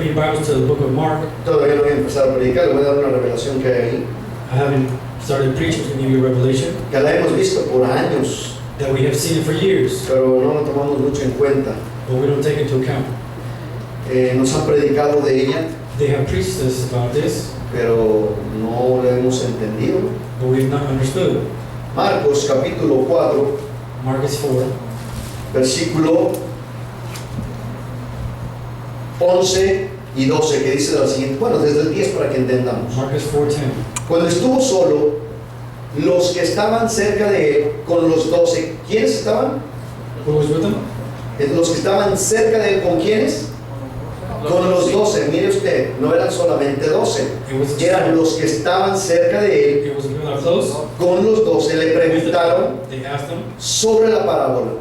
open your Bibles to the book of Mark. Todavía no voy a empezar a predicar, le voy a dar una revelación que hay ahí, I haven't started preaching to give you a revelation que la hemos visto por años, that we have seen it for years, pero no la tomamos mucho en cuenta. but we don't take into account. Nos han predicado de ella, They have preached us about this, pero no la hemos entendido. but we have not understood. Marcos capítulo 4, Marcus 4, versículo 11 y 12, que dice de la siguiente, bueno, desde el 10 para que entendamos. Marcus 4:10. Cuando estuvo solo, los que estaban cerca de él, con los 12, ¿quiénes estaban? Who was with them? Los que estaban cerca de él, ¿con quiénes? Con los 12, mire usted, no eran solamente 12, It was eran los que estaban cerca de él, It was people that were close. con los 12, le preguntaron They asked them sobre la parábola.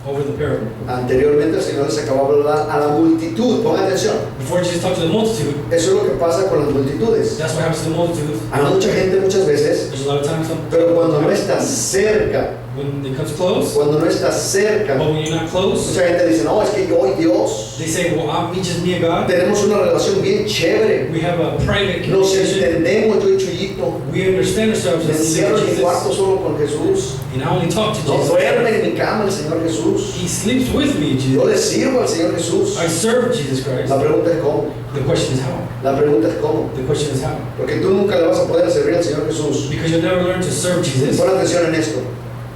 over the parable. Anteriormente el Señor les acababa de hablar a la multitud, pongan atención, Before Jesus talked to the multitude, eso es lo que pasa con las multitudes. that's what happens to the multitude. A mucha gente muchas veces, There's a lot of times pero cuando no estás cerca, when it comes close, cuando no estás cerca, but when you're not close, mucha gente dice, no, es que yo y Dios they say, well, I'm just me and God. tenemos una relación bien chévere, We have a private nos communication. entendemos yo y Chuyito, We understand ourselves me as encierro en mi cuarto Jesus. solo con Jesús, And I only talk to no Jesus. duerme en mi cama el Señor Jesús, He sleeps with me, yo Jesus. le sirvo al Señor Jesús. I serve Jesus Christ. La pregunta es cómo, The question is how. la pregunta es cómo, The question is how. porque tú nunca le vas a poder servir al Señor Jesús. Because you'll never learn to serve Jesus. Pon atención en esto,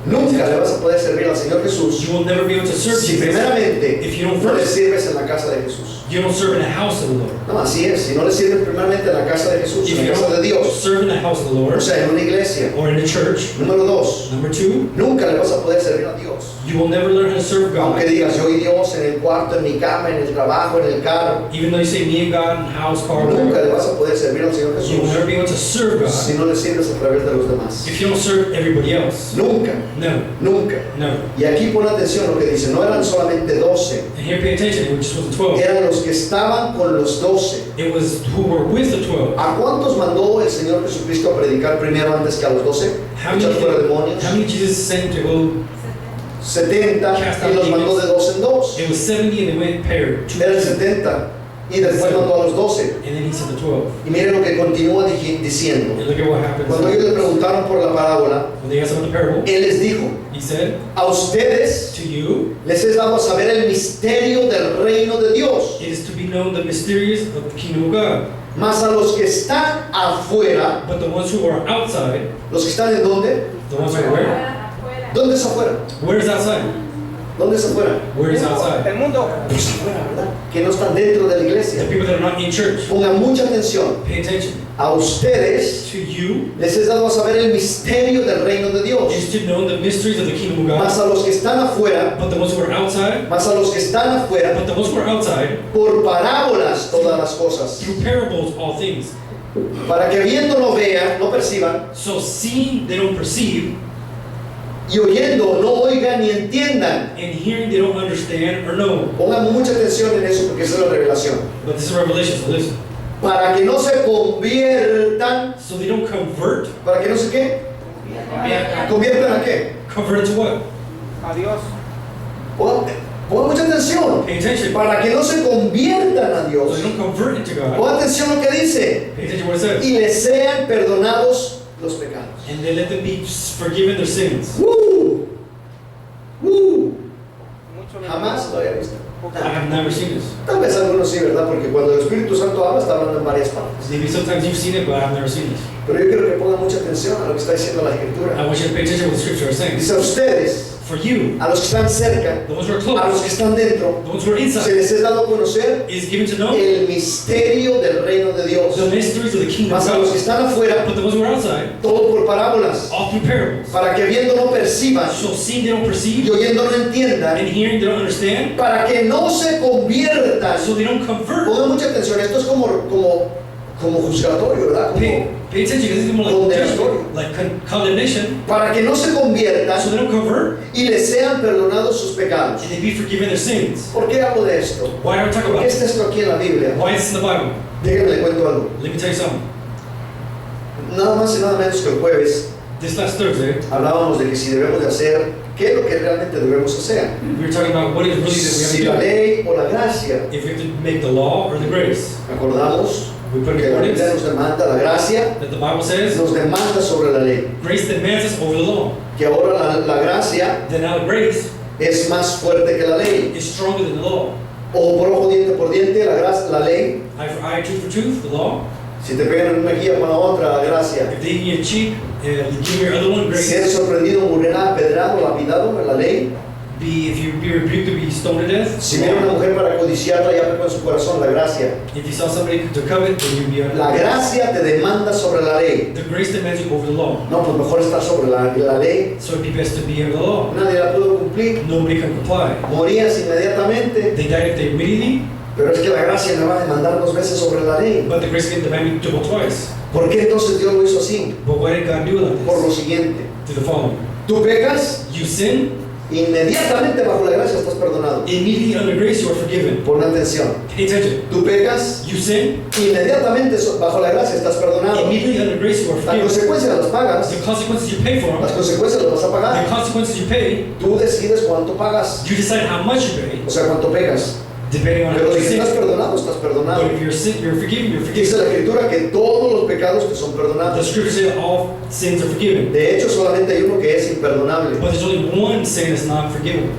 nunca le vas a poder servir al Señor Jesús You will never be able to serve si Jesus primeramente if you don't no le first. sirves en la casa de Jesús. You don't serve in the house of the Lord. No, así es, si no le sirves primeramente en la casa de Jesús, If en you la casa de don't Dios, serve in the house of the o Lord sea, en una iglesia. or in the church, Número 2, number 2, nunca le vas a poder servir a Dios. you will never learn how to serve Aunque God. digas yo y Dios en el cuarto, en mi cama, en el trabajo, en el carro, Even though you say me and God in house, car, nunca whatever, le vas a poder servir al Señor you will Jesús never be able to serve si God no le sirves a través de los demás. if you don't serve everybody else. Nunca, No, nunca. no. Y aquí pon atención a lo que dice, no eran solamente 12, And here, pay attention, it just wasn't 12. eran los que estaban con los 12. It was who were with the 12. ¿A cuántos mandó el Señor Jesucristo a predicar primero antes que a los 12? How many, Echar fuera demonios. how many Jesus sent to go? 70 y los mandó de 2 en 2. It was 70 and they went paired. Eran 70 y después mandó a los 12. And then he sent the 12. Y miren lo que continúa diciendo. And look at what happens. Cuando ellos le preguntaron por la parábola, When they asked about the parable, Él les dijo, he said, a ustedes to you, les he dado a saber el misterio del reino de Dios, it is to be known the mysteries of the kingdom of God. mas a los que están afuera, But the ones who are outside, los que están en dónde, the ones who are where? ¿dónde es afuera? Where is outside? ¿Dónde es afuera? Where is outside? El mundo. Pues afuera, ¿verdad? Que no están dentro de la The iglesia. people that are not in church. Pongan mucha atención. Pay attention. A ustedes To you, les he dado a saber el misterio del reino de Dios, is to know the mysteries of the kingdom of mas God. a los que están afuera, But the ones who are outside, mas a los que están afuera, but the ones who are outside, por parábolas todas las cosas, through parables, all things. para que viendo no vean, no perciban, So seeing they don't perceive, y oyendo no oigan ni entiendan. and hearing they don't understand or know. Pongan mucha atención en eso porque esa es la revelación. But this is revelation, so listen. Para que no se conviertan, So they don't convert. ¿para que no se qué? ¿Conviertan a qué? Convert to what? Adiós. Pongan mucha atención. Pay attention. Para que no se conviertan a So Dios. they don't convert into God. Pongan atención a lo que dice. Pay attention to what it says. Y les sean perdonados los pecados. And they let them be forgiven their sins. ¡Uh! Mucho Jamás lo había visto. I have never seen this. Tal vez algunos sí, ¿verdad? Porque cuando el Espíritu Santo habla, está hablando en varias partes. Maybe sometimes you've seen it, but I've never seen it. Pero yo quiero que pongan mucha atención a lo que está diciendo la I Escritura. want you to pay attention to what the scripture is saying. Dice a ustedes, For you, a los que están cerca, the ones who are a los que close, están dentro, the ones who are se inside, les es dado a conocer is given to know el misterio del reino de Dios. the mysteries of the kingdom of Mas a los que God. están afuera, But the ones who are outside, todo por parábolas, all through parables. para que viendo no perciban So seeing they don't y perceive, oyendo no entiendan, and hearing they don't understand, para que no se conviertan. so they don't convert. Pongan mucha atención, esto es como juzgatorio, ¿verdad? Pay attention, because it's more like Condenatorio. judgment, like condemnation. Para que no se conviertan So they don't convert, y les sean perdonados sus pecados. and they be forgiven their sins. ¿Por qué hablo de esto? Why do I talk ¿Por about qué this? está esto aquí en la Biblia? Why is this in the Bible? Déjenme le cuento algo. Let me tell you something. Nada más y nada menos que el jueves This last Thursday, hablábamos de que si debemos de hacer, ¿qué es lo que realmente debemos hacer? we were talking about what is really Si that la we have to ley o la gracia. do. If we have to make the law or the grace. Acordamos We put que in la Biblia ordinance nos demanda la gracia, that the Bible says nos demanda sobre la ley. grace demands us over the law. Que ahora la gracia Then now grace es más fuerte que la ley. is stronger than the law. O por ojo, diente por diente, la ley. Eye for eye, tooth for tooth, the law. Si te pegan en una mejilla con la otra, la gracia. If they give you a cheek, give me your other one, Si eres grace. sorprendido, morirá, apedrado, lapidado, la ley. If you be rebuked to be stoned to death. Si viene una mujer para codiciarla, ya pecó en su corazón, la gracia. If you saw somebody to covet, then you'd be La gracia te demanda sobre la ley. The grace demands you over the law. No, pues mejor estar sobre la ley. So it'd be best to be under the law. Nadie la pudo cumplir. Nobody can comply. Morías inmediatamente. They died if they immediately, Pero es que la gracia me va a demandar 2 veces sobre la ley. but the grace can demand you double twice. ¿Por qué entonces Dios lo hizo así? But why did God do it like Por lo this? siguiente. To the following. Tú pecas, You sin, inmediatamente bajo la gracia estás perdonado. immediately under grace you are forgiven. Pon atención. Pay attention. Tú pecas, You sin, inmediatamente bajo la gracia estás perdonado. immediately under grace you are Las forgiven. consecuencias las pagas. The consequences you pay for Las them, consecuencias las vas a the pagar. consequences you pay, Tú decides cuánto pagas. you decide how much you pay, O sea, cuánto pegas. depending on how Pero much you si estás sin. perdonado, estás perdonado. But if you're sin, you're forgiven, you're Dice forgiven. la Escritura que todos los pecados te son The perdonados. scriptures say that all sins are forgiven. De hecho, solamente hay uno que es imperdonable. But there's only one sin that's not forgivable.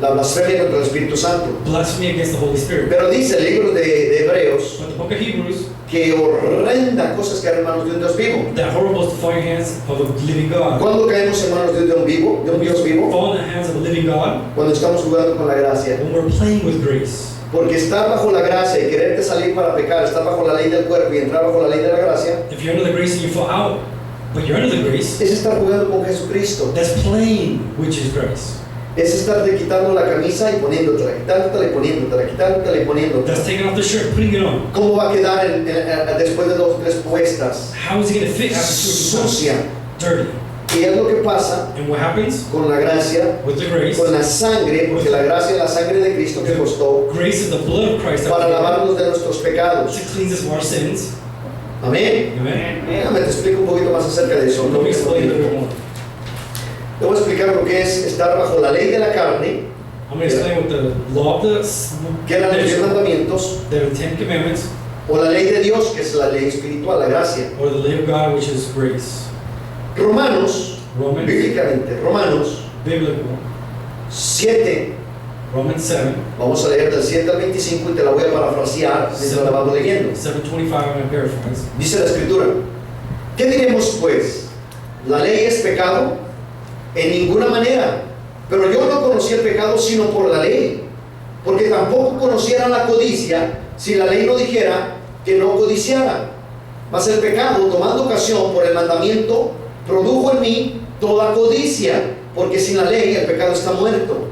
La blasfemia contra el Espíritu Santo. Blasphemy against the Holy Spirit. Pero dice el libro de Hebreos But the book of Hebrews, que horrenda cosas que eran manos de un Dios vivo. that horrible is to fall in the hands of a living God. ¿Cuándo caemos en manos de un vivo, de un Dios vivo? Fall in the hands of a living God Cuando estamos jugando con la gracia. when we're playing with grace. Porque estar bajo la gracia y quererte salir para pecar, estar bajo la ley del cuerpo y entrar bajo la ley de la gracia, If you're under the grace and you fall out, but you're under the grace, es estar jugando con Jesucristo. that's playing which is grace. Es estarte quitando la camisa y poniéndotela, quitándotela y poniéndotela, quitándotela y poniéndotela. That's taking off the shirt, putting it on. ¿Cómo va a quedar después de 2 o 3 puestas? How is it going to fit after 2 or 3 Sucia. times? Dirty. ¿Qué es lo que pasa And what happens con la gracia? with the grace? Con la sangre, porque la gracia es la sangre de Cristo que costó Grace is the blood of Christ that para was given lavarnos de nuestros pecados. to cleanse us of our sins. Amén. Amen. Déjame te explico un poquito más acerca de eso. Let me explain a little bit more. Te voy a explicar lo que es estar bajo la ley de la carne, I'm going to explain what the law of que eran los 10 the mandamientos, 10 Commandments, o la ley de Dios, que es la ley espiritual, la gracia. or the lay of God, which is grace. Romanos, Romans, bíblicamente, Romanos biblical, 7, Romans 7, vamos a leer del 7 al 25 y te la voy a parafrasear mientras la vamos leyendo. 7:25, I'm going to paraphrase. Dice la Escritura, ¿qué diremos pues? ¿La ley es pecado? En ninguna manera. Pero yo no conocí el pecado sino por la ley, porque tampoco conociera la codicia si la ley no dijera que no codiciara. Mas el pecado, tomando ocasión por el mandamiento, produjo en mí toda codicia, porque sin la ley el pecado está muerto.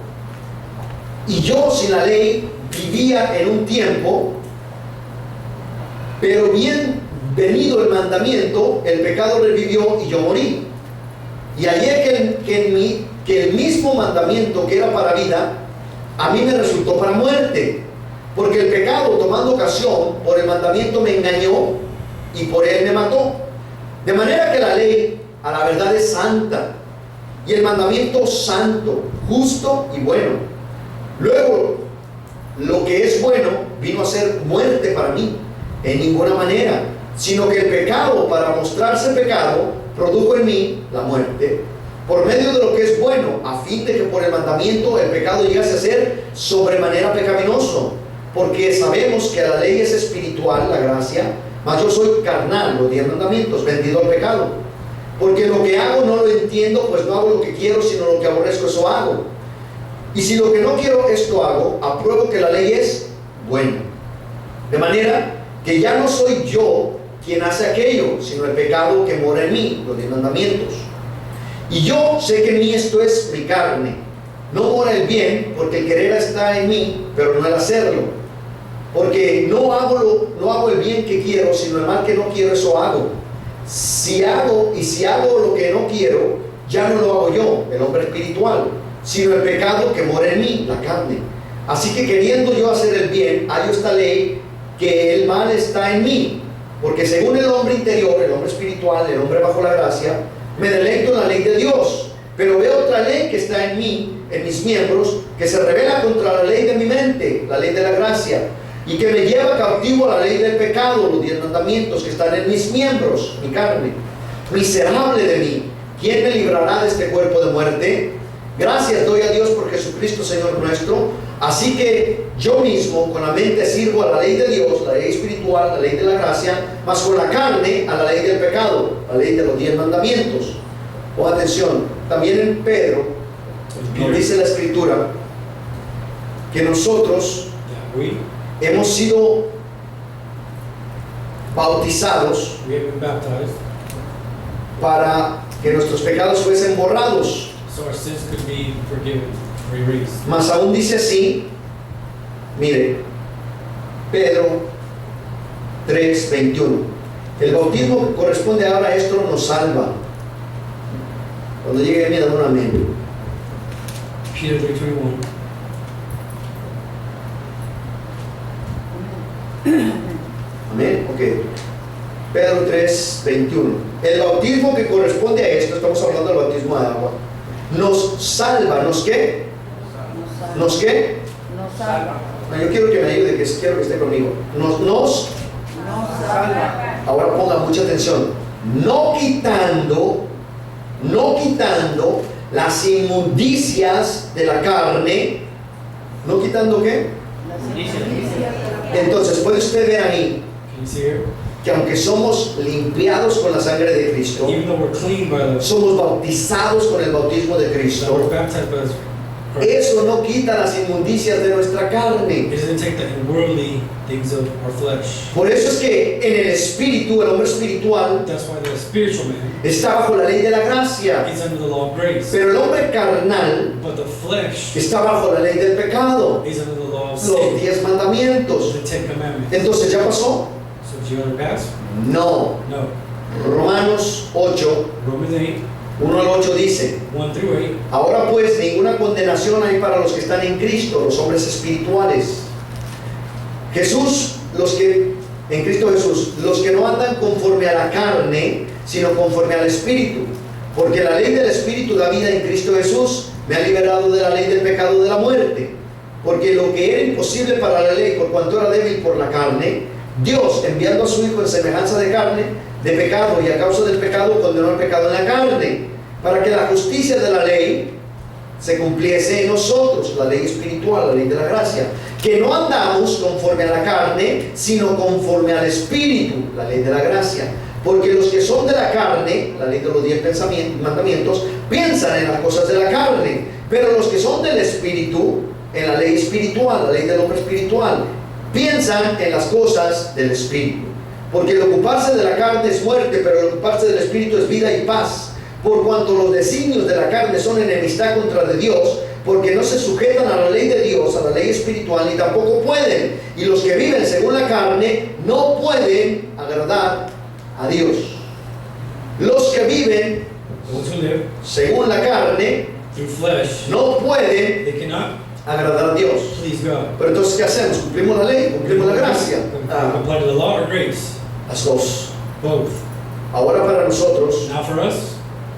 Y yo sin la ley vivía en un tiempo, pero bien venido el mandamiento, el pecado revivió y yo morí. Y hallé que el mismo mandamiento que era para vida, a mí me resultó para muerte. Porque el pecado, tomando ocasión por el mandamiento, me engañó y por él me mató. De manera que la ley a la verdad es santa y el mandamiento santo, justo y bueno. Luego, lo que es bueno vino a ser muerte para mí, en ninguna manera, sino que el pecado, para mostrarse pecado, produjo en mí la muerte, por medio de lo que es bueno, a fin de que por el mandamiento el pecado llegase a ser sobremanera pecaminoso, porque sabemos que la ley es espiritual, la gracia, mas yo soy carnal, los 10 mandamientos, vendido al pecado, porque lo que hago no lo entiendo, pues no hago lo que quiero, sino lo que aborrezco, eso hago. Y si lo que no quiero, esto hago, apruebo que la ley es buena. De manera que ya no soy yo quien hace aquello, sino el pecado que mora en mí, los 10 mandamientos. Y yo sé que en mí esto es mi carne. No mora el bien, porque el querer está en mí, pero no el hacerlo. Porque no hago el bien que quiero, sino el mal que no quiero, eso hago. Si hago lo que no quiero, ya no lo hago yo, el hombre espiritual, sino el pecado que mora en mí, la carne. Así que queriendo yo hacer el bien, hallo esta ley, que el mal está en mí. Porque según el hombre interior, el hombre espiritual, el hombre bajo la gracia, me deleito en la ley de Dios, pero veo otra ley que está en mí, en mis miembros, que se revela contra la ley de mi mente, la ley de la gracia, y que me lleva cautivo a la ley del pecado, los 10 mandamientos que están en mis miembros, mi carne. Miserable de mí, ¿quién me librará de este cuerpo de muerte? Gracias doy a Dios por Jesucristo Señor nuestro. Así que yo mismo con la mente sirvo a la ley de Dios, la ley espiritual, la ley de la gracia, mas con la carne a la ley del pecado, la ley de los 10 mandamientos. O atención, también en Pedro nos dice la escritura que nosotros Yeah, we hemos sido bautizados have been baptized para que nuestros pecados fuesen borrados. so our sins could be forgiven, erased. Mas aún dice así, mire, Pedro 3:21. El bautismo que corresponde ahora a esto nos salva. Cuando llegue a mí, dame un amén. Peter 3:21. Amén, ok. Pedro 3:21. El bautismo que corresponde a esto, estamos hablando del bautismo de agua, nos salva. ¿Nos qué? ¿Nos qué? Nos salva. No, yo quiero que me ayude, quiero que esté conmigo. Nos Nos salva. ahora ponga mucha atención. No quitando las inmundicias de la carne. ¿No quitando qué? Las injusticias. Entonces puede usted ver ahí Can you see here? que aunque somos limpiados con la sangre de Cristo, Even though we're clean by the somos bautizados con el bautismo de that we're Cristo, baptized by the eso no quita las inmundicias de nuestra carne. it doesn't take the worldly things of our flesh. Por eso es que en el espíritu, el hombre espiritual That's why the spiritual man está bajo la ley de la gracia, is under the law of grace, pero el hombre carnal but the flesh está bajo la ley del pecado, is under the law of los sin, 10 mandamientos. the 10 commandments. Entonces, ¿ya pasó? So did you ever pass? No. No. Romanos 8, Romans 8, 1 al 8 dice: 1 through 8. ahora pues ninguna condenación hay para los que están en Cristo, los hombres espirituales. Jesús, en Cristo Jesús, los que no andan conforme a la carne, sino conforme al Espíritu. Porque la ley del Espíritu da vida en Cristo Jesús, me ha liberado de la ley del pecado de la muerte. Porque lo que era imposible para la ley, por cuanto era débil por la carne, Dios, enviando a su Hijo en semejanza de carne, de pecado, y a causa del pecado condenó el pecado en la carne, para que la justicia de la ley se cumpliese en nosotros, la ley espiritual, la ley de la gracia, que no andamos conforme a la carne, sino conforme al Espíritu, la ley de la gracia. Porque los que son de la carne, la ley de los 10 mandamientos, piensan en las cosas de la carne, pero los que son del Espíritu, en la ley espiritual, la ley del hombre espiritual, piensan en las cosas del Espíritu. Porque el ocuparse de la carne es muerte, pero el ocuparse del Espíritu es vida y paz. Por cuanto los designios de la carne son enemistad contra de Dios, porque no se sujetan a la ley de Dios, a la ley espiritual, ni tampoco pueden. Y los que viven según la carne no pueden agradar a Dios. Los que viven Those who live según la carne through flesh, no pueden they cannot agradar a Dios. please God. Pero entonces, ¿qué hacemos? ¿Cumplimos la ley? ¿Cumplimos la gracia? Apply to the law or grace? Las dos. Both. Ahora para nosotros, Now for us,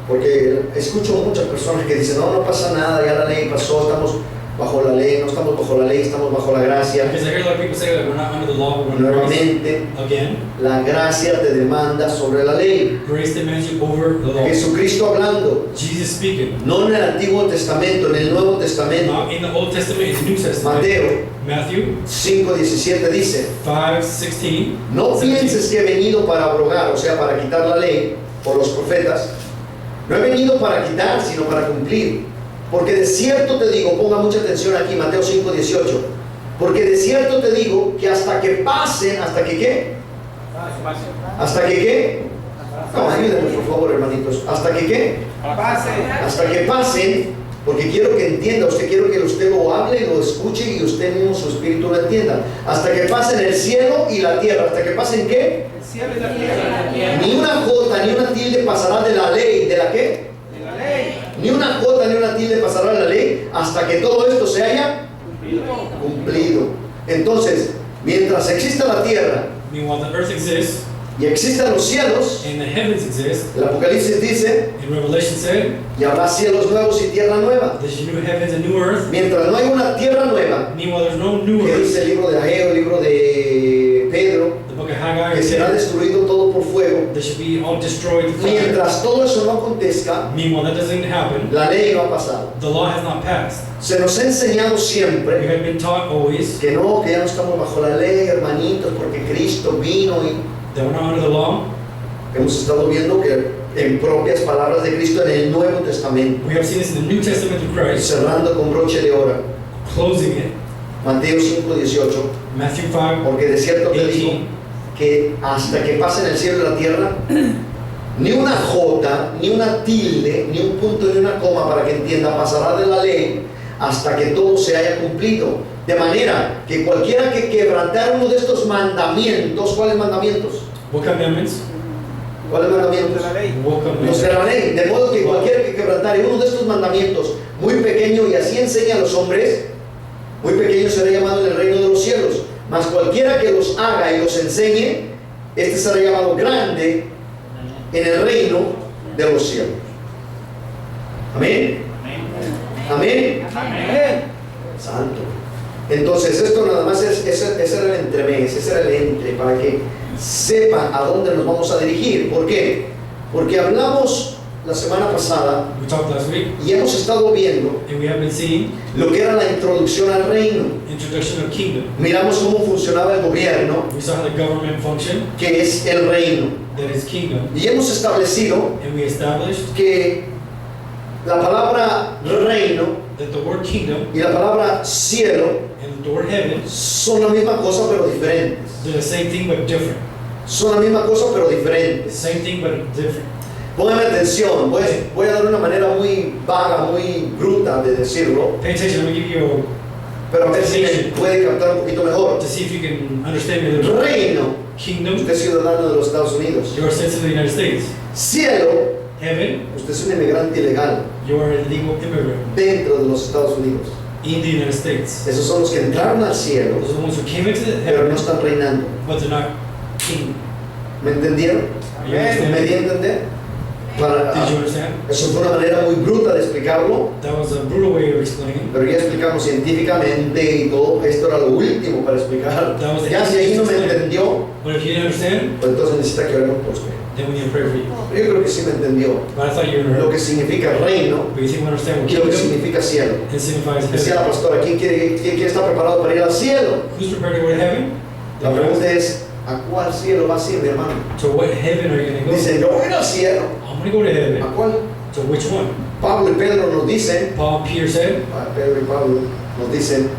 porque escucho muchas personas que dicen, no pasa nada, ya la ley pasó, estamos bajo la ley, no estamos bajo la ley, estamos bajo la gracia. because I hear a lot of people say that we're not under the law, we're under grace. Nuevamente, Again, la gracia te demanda sobre la ley. grace demands you over the law. Jesucristo hablando, Jesus speaking, no en el Antiguo Testamento, en el Nuevo Testamento. not in the Old Testament, in the New Testament. Mateo Matthew 5:17 dice, 5:16. no 17. pienses que he venido para abrogar, o sea, para quitar la ley por los profetas. No he venido para quitar, sino para cumplir. Porque de cierto te digo, ponga mucha atención aquí, Mateo 5:18. Porque de cierto te digo que hasta que pasen, ¿hasta que qué? ¿Hasta que qué? No, ayúdenme por favor, hermanitos. ¿Hasta que qué? Hasta que pasen, porque quiero que entienda, quiero que usted lo hable, lo escuche y usted mismo su espíritu lo entienda. Hasta que pasen el cielo y la tierra. ¿Hasta que pasen qué? El cielo y la tierra. Ni una jota ni una tilde pasará de la ley. ¿De la qué? De la ley. Ni una jota ni una tilde pasará de la ley hasta que todo esto se haya Cumplido. cumplido. Entonces, mientras exista la tierra, Meanwhile, the earth exists, y existan los cielos, and the heavens exist. el Apocalipsis dice, And Revelation said, y habrá cielos nuevos y tierra nueva. there's new heavens and new earth. Mientras no hay una tierra nueva, Meanwhile, there's no new que earth. dice el libro de Ageo, el libro de Pedro, The book of Haggai que será said, destruido todo por fuego. they should be all destroyed with fire. Mientras todo eso no acontezca, Meanwhile, that doesn't happen. la ley no ha pasado. The law has not passed. Se nos ha enseñado We siempre have been taught always que no, que ya no estamos bajo la ley, hermanitos, porque Cristo vino y that we're not under the law. hemos estado viendo que en propias palabras de Cristo en el Nuevo Testamento, We have seen this in the New Testament of Christ, cerrando con broche de oro, closing it. Mateo 5:18, Matthew 5, porque de cierto te digo 18. que hasta que pasen el cielo y la tierra, ni una jota, ni una tilde, ni un punto, ni una coma, para que entienda, pasará de la ley hasta que todo se haya cumplido. De manera que cualquiera que quebrantara uno de estos mandamientos, ¿cuáles mandamientos? What commandments? ¿Cuáles mandamientos? De la ley. What Los commandments? de la ley. De modo que cualquiera que quebrantare uno de estos mandamientos, muy pequeño, y así enseña a los hombres, muy pequeño será llamado en el reino de los cielos. Mas cualquiera que los haga y los enseñe, este será llamado grande en el reino de los cielos. Amén. Amén. Amén. Santo. Entonces esto nada más ese era el entremés, ese era el entre, para que sepan a dónde nos vamos a dirigir. ¿Por qué? Porque hablamos la semana pasada We talked last week, y hemos estado viendo and we have been seeing lo que era la introducción al reino. introduction of kingdom. Miramos cómo funcionaba el gobierno, We saw how the government function, que es el reino. that is kingdom, Y hemos establecido and we established que la palabra reino that the word kingdom y la palabra cielo and the word heaven, son la misma cosa pero diferentes. they're the same thing but different. Son la misma cosa pero The diferentes. same thing but different. Póngame atención, voy a dar una manera muy vaga, muy bruta de decirlo, Pay attention, let me give you pero a ver si me puede captar un poquito mejor. to see if you can understand me a little bit. Reino, Kingdom, usted es ciudadano de los Estados Unidos. you're a citizen of the United States. Cielo, Heaven, usted es un inmigrante ilegal you are a legal immigrant dentro de los Estados Unidos. in the United States. Esos son los que entraron al cielo, Those are the ones who came into the pero no heaven, están reinando. but they're not king. ¿Me entendieron? You ¿Me understand? di a entender? Did you understand? Eso fue una manera muy bruta de explicarlo, That was a brutal way of explaining. pero ya explicamos científicamente y todo. Esto era lo último para explicar. That was the Ya si ahí no me easiest entendió, But if you didn't understand, pues entonces necesita que oremos por usted. then we need to pray for you. Yo creo que sí me entendió But I thought you were lo que significa reino But you think we understand what y lo que kingdom significa cielo. it signifies Decía la heaven. pastora, ¿quién está preparado para ir al cielo? Who's prepared to go to heaven? La pregunta es, ¿a cuál cielo vas a ir, mi hermano? To what heaven are you going to go? Dice, yo voy a ir al cielo. I'm going to go to heaven. ¿A cuál? To which one? Pablo y Pedro nos dicen, Paul, Peter said, Pedro y Pablo nos dicen,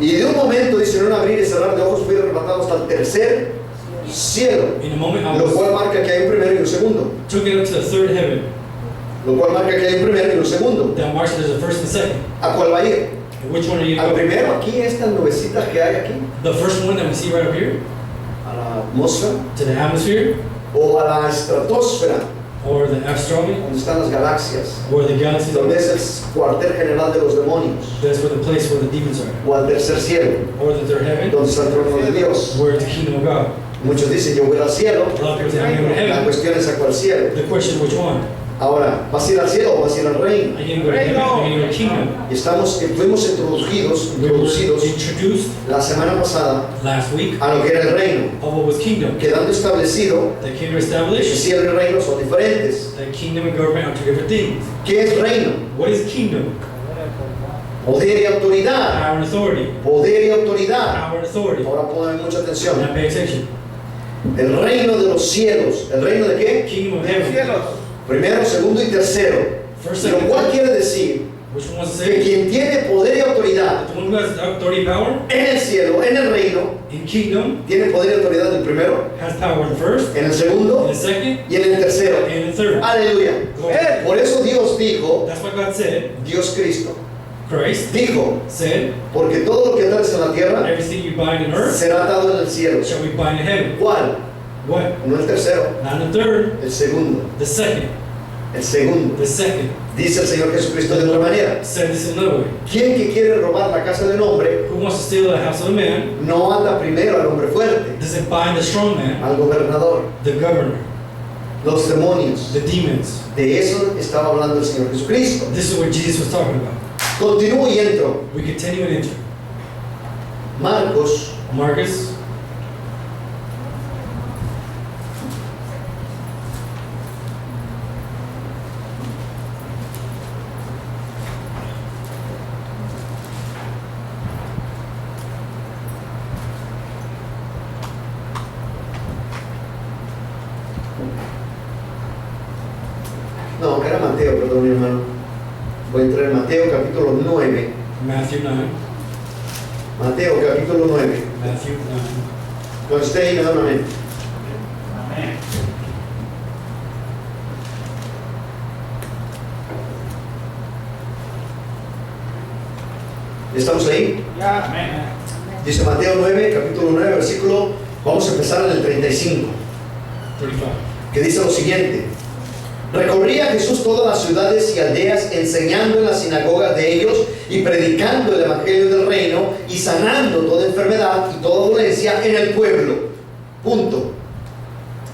y de un momento, dice, en un abrir y cerrar de ojos, fui arrebatado hasta el tercer cielo, in a moment I lo was, cual marca que hay un primero y un segundo, took it up to the third heaven. lo cual marca que hay un primero y un segundo. That marks there's a first and second. ¿A cuál va a ir? And which one are you Al going to go? primero, aquí, estas nubecitas que hay aquí, The first one that we see right up here, a la atmósfera, to the atmosphere, o a la estratosfera, or the astronomy, donde están las galaxias, or the galaxies. donde es el cuartel general de los demonios, That's where the place where the demons are. o al tercer cielo, Or the third heaven, donde está el trono de Dios. where it's the kingdom of God. Muchos dicen, yo voy al cielo, A lot of people say, I'm going to la heaven. cuestión es a cuál cielo. The question, which one? Ahora, ¿vas a ir al cielo o vas a ir al reino? Are you going to go to heaven? Are you going to go to kingdom? Y fuimos introducidos We were introduced la semana pasada last week a lo que era el reino, of what was kingdom. quedando establecido The kingdom que established, cielo y reino son diferentes. that kingdom and government are two different things. ¿Qué es reino? What is kingdom? Poder y autoridad. Power and authority. Poder y autoridad. Power and authority. Ahora pongan mucha atención. Now pay attention. El reino de los cielos. ¿El reino de qué? Kingdom of De los heaven. cielos. Primero, segundo y tercero. First, Lo second, cual third. quiere decir Which one wants to que say? quien tiene poder y autoridad The one who has authority and power en el cielo, en el reino, in kingdom tiene poder y autoridad en el primero, has power in the first, en el in segundo the second, y en el tercero. and in the third. Aleluya. Glory. Por eso Dios dijo, That's what God said. Dios Cristo, Christ dijo, said, porque todo lo que atares en la tierra everything you bind in earth será atado en el cielo. shall we bind in heaven. ¿Cuál? What? No el tercero, Not in the third, el segundo. the second. El segundo. The second Dice el Señor Jesucristo de otra manera. said this in another way. ¿Quién que quiere robar la casa de un hombre Who wants to steal the house of a man no anda primero al hombre fuerte, doesn't bind the strong man, al gobernador, the governor, los demonios? the demons. De eso estaba hablando el Señor Jesucristo. This is what Jesus was talking about. Continúo y entro. We continue and enter. Marcos, Marcus, no, era Mateo, perdón mi hermano. Voy a entrar en Mateo capítulo 9. Matthew 9. Mateo capítulo 9. Matthew 9. Cuando esté ahí me da un amén. Amén. ¿Estamos ahí? Ya, amén. Dice Mateo 9, capítulo 9, versículo, vamos a empezar en el 35, 35. que dice lo siguiente. Recorría Jesús todas las ciudades y aldeas, enseñando en las sinagogas de ellos y predicando el evangelio del reino y sanando toda enfermedad y toda dolencia en el pueblo. Punto.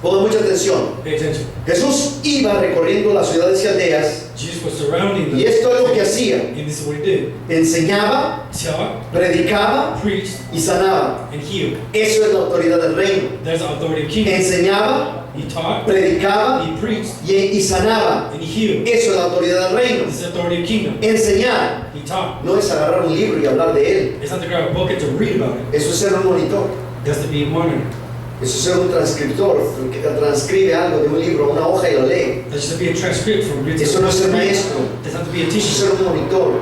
Pongan mucha atención. Pay attention. Jesús iba recorriendo las ciudades y aldeas Jesus was surrounding them. y esto es lo que hacía. And this is what he did. Enseñaba, Taught, predicaba preached, y sanaba. and healed. Eso es la autoridad del reino. There's the authority of kingdom. Enseñaba, He taught, predicaba he preached, y sanaba. and he healed. Eso es la autoridad del reino. This is the authority of kingdom. Enseñar He taught. no es agarrar un libro y hablar de él. It's not to grab a book and to read about it. Eso es ser un monitor. That's to be a monitor. Eso es ser un transcriptor que transcribe algo de un libro a una hoja y lo lee. That's just to be a transcript from written. Eso no es ser maestro. That's not to be a Eso es teacher. ser un monitor.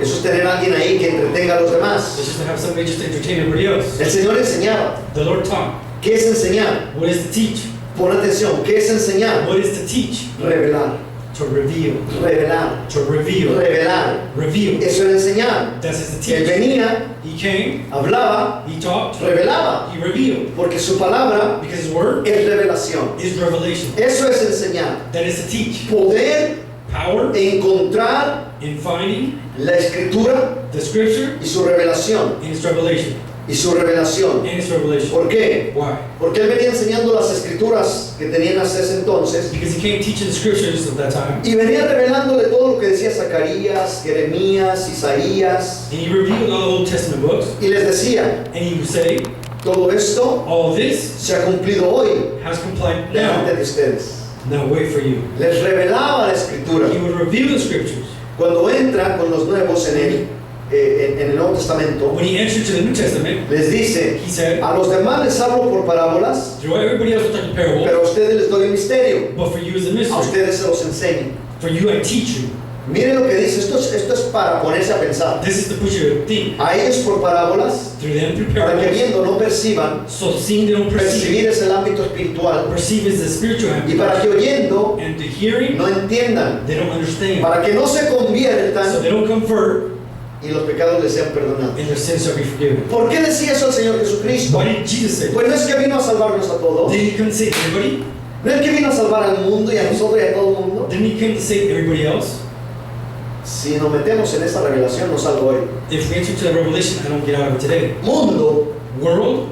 Eso es tener a alguien ahí que entretenga a los demás. It's just to have somebody just to entertain everybody else. El Señor enseñaba. The Lord taught. ¿Qué es enseñar? What is to teach? Pon atención. ¿Qué es enseñar? What is to teach? Revelar. To reveal. Revelar. To reveal. Revelar. Reveal. Eso era enseñar. That's just to Él teach. venía, He came, hablaba, he taught, revelaba. he revealed. Porque su palabra Because his word es revelación. is revelation. Eso es enseñar. That is to teach. Poder Power encontrar in finding la escritura the scripture y su revelación. and its revelation. Y su revelación. And its revelation. ¿Por qué? Why? Porque él venía enseñando las escrituras que tenían hasta ese entonces Because he came teaching the scriptures of that time. y venía revelándole todo lo que decía Zacarías, Jeremías, Isaías And he revealed all the Old Testament books. y les decía, And he would say, todo esto all this se ha cumplido hoy has complied delante now. de ustedes. Now wait for you. Les revelaba la escritura. He would reveal the scriptures. Cuando entra con los nuevos en el Nuevo Testamento, When he entered to the New Testament, les dice, he said, a los demás les hablo por parábolas, through everybody else will talk in parable, pero a ustedes les doy un misterio, but for you is a a mystery. ustedes se los enseño. For you I teach you. Miren lo que dice, esto es para ponerse a pensar. This is to put you to think. A ellos por parábolas, Through them, through para que parables. viendo no perciban, So seeing they don't perceive. percibir es el ámbito espiritual, Perceive is the spiritual y para aspect. que oyendo And to hearing, no entiendan, they don't understand. para que no se So conviertan they don't convert, y los pecados les sean perdonados. and their sins shall be forgiven. ¿Por qué decía eso el Señor Jesucristo? Why did Jesus say? Pues no es que vino a salvarnos a todos, Didn't he come to save everybody? no es que vino a salvar al mundo y a nosotros y a todo el mundo. Didn't he come to save everybody else? Si nos metemos en esta revelación, no salgo hoy. If we enter to the revelation, I don't get out of it today. Mundo, World,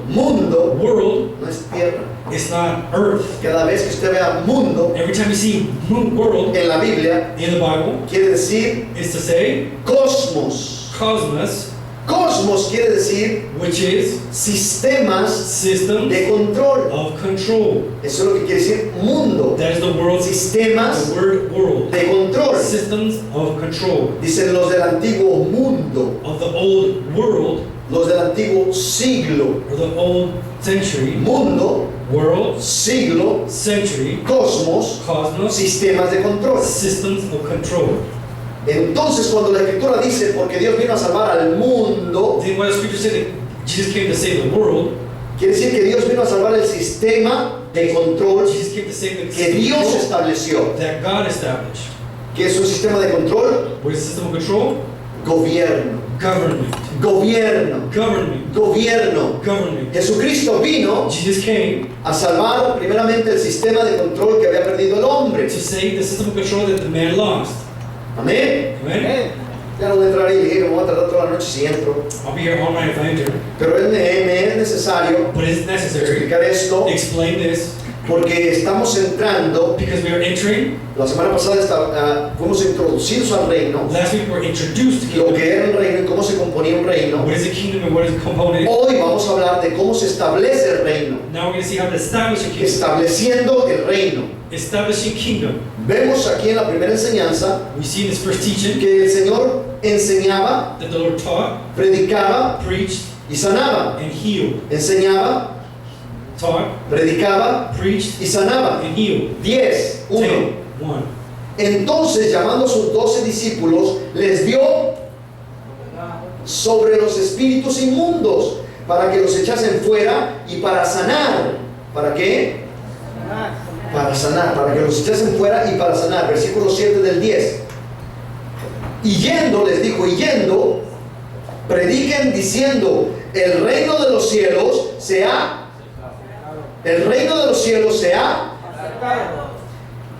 no es tierra. it's not earth. Cada vez que usted vea mundo Every time you see world en la Biblia, in the Bible, quiere decir it's to say cosmos. cosmos, Cosmos quiere decir which is sistemas system de control. of control. Eso es lo que quiere decir mundo. That is the world, Sistemas the word world. de control. Systems of control. Dicen los del antiguo mundo, Of the old world, los del antiguo siglo. or the old century, Mundo, world, siglo, century, cosmos, cosmos, sistemas de control. systems of control. Entonces cuando la escritura dice porque Dios vino a salvar al mundo, Then what the scripture said that Jesus came to save the world, quiere decir que Dios vino a salvar el sistema de control Jesus came to save the que Dios control estableció. that God established. ¿Qué es un sistema de control? What is the system of control? Gobierno. Government. Gobierno. government, Gobierno. government. Jesucristo vino Jesus came a salvar primeramente el sistema de control que había perdido el hombre. to save the system of control that the man lost. Amén. Amen? Ya no voy a entrar ahí, le dije, me voy a tardar toda la noche si entro. I'll be here all night if I enter. Pero me es necesario But it's necessary explicar esto to explain this porque estamos entrando. because we are entering. La semana pasada fuimos introducidos al reino, Last week we were introduced to lo kingdom. que era el reino y cómo se componía un reino. What is a kingdom and what is a component? Hoy vamos a hablar de cómo se establece el reino, Now we're going to see how to establish a kingdom. estableciendo el reino. Establishing kingdom. Vemos aquí en la primera enseñanza We see in this first teaching que el Señor enseñaba, that the Lord taught, predicaba preached, y sanaba. and healed. Enseñaba, Taught, predicaba preached, y sanaba. and healed. 10, 1. 1. Entonces, llamando a sus 12 discípulos, les dio sobre los espíritus inmundos para que los echasen fuera y para sanar. ¿Para qué? Para sanar, para que los echasen fuera y para sanar. Versículo 7 del 10. Y yendo, les dijo, y yendo, prediquen diciendo, el reino de los cielos se ha, el reino de los cielos se ha,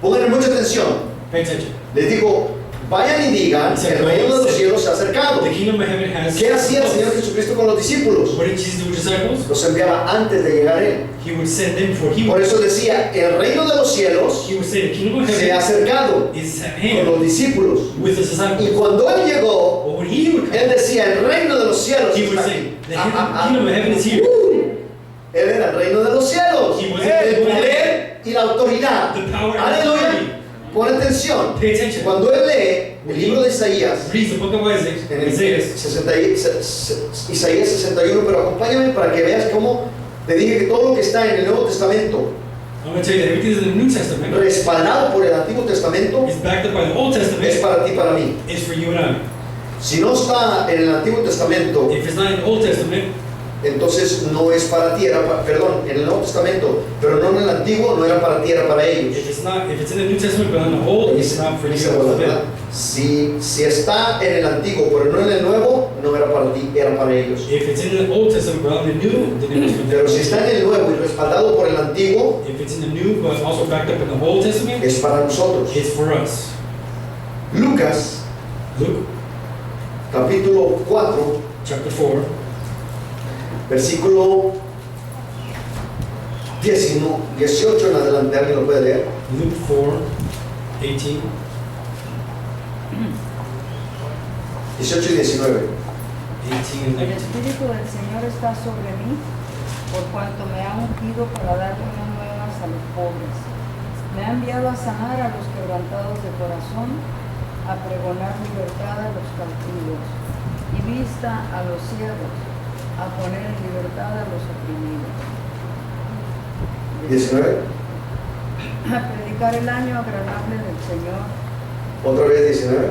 pongan mucha atención. Pay attention. Les digo, vayan y digan, el reino de los cielos se ha acercado. The kingdom of heaven has. ¿Qué hacía el Señor Jesucristo con los discípulos? What did Jesus do with disciples? Los enviaba antes de llegar Él. He would send them for he Por would. eso decía, el reino de los cielos He would say the kingdom of se ha heaven acercado is at con los hand discípulos. with the Y disciples. cuando Él llegó, But when he would Él come, decía, el reino de los cielos he would está say, aquí. the kingdom of heaven is here. Él era el reino de los cielos. He was El the poder y la autoridad. The power and Aleluya. authority. Pon atención. Pay attention. Cuando Él lee el libro de Isaías, Read the book of Isaiah. en el Isaiah. Isaías 61, pero acompáñame para que veas cómo te dije que todo lo que está en el Nuevo Testamento, I'm going to tell you that everything that's in the New Testament respaldado por el Antiguo Testamento, is backed up by the Old es Testament. para ti y para mí. Is for you and I. Si no está en el Antiguo Testamento, If it's not in the Old Testament, entonces no es para ti, perdón, en el Nuevo Testamento, pero no en el Antiguo, no era para ti, era para ellos. if it's in the New Testament but in the Old, it's not for you. Dice, It's bueno, for ¿verdad? them. Si está en el Antiguo, pero no en el Nuevo, no era para ti, era para ellos. If it's in the Old Testament but in the New Testament. Pero si está en el Nuevo y respaldado por el Antiguo, If it's in the New but also backed up in the Old Testament, es para nosotros. it's for us. Lucas, Luke capítulo 4, chapter 4, versículo 18 en adelante, ¿alguien lo puede leer? Luke 4, 18. 18 y 19. 18 and El 19. Espíritu del Señor está sobre mí, por cuanto me ha ungido para dar buenas nuevas a los pobres. Me ha enviado a sanar a los quebrantados de corazón, a pregonar libertad a los cautivos y vista a los ciegos, a poner en libertad a los oprimidos. 19. A predicar el año agradable del Señor Otra vez 19.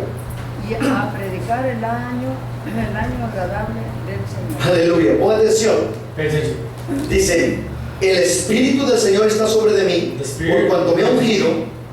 y a predicar el año agradable del Señor. Aleluya. Pon atención. Pay attention. Dice, el Espíritu del Señor está sobre de mí, The Spirit por cuanto me ha ungido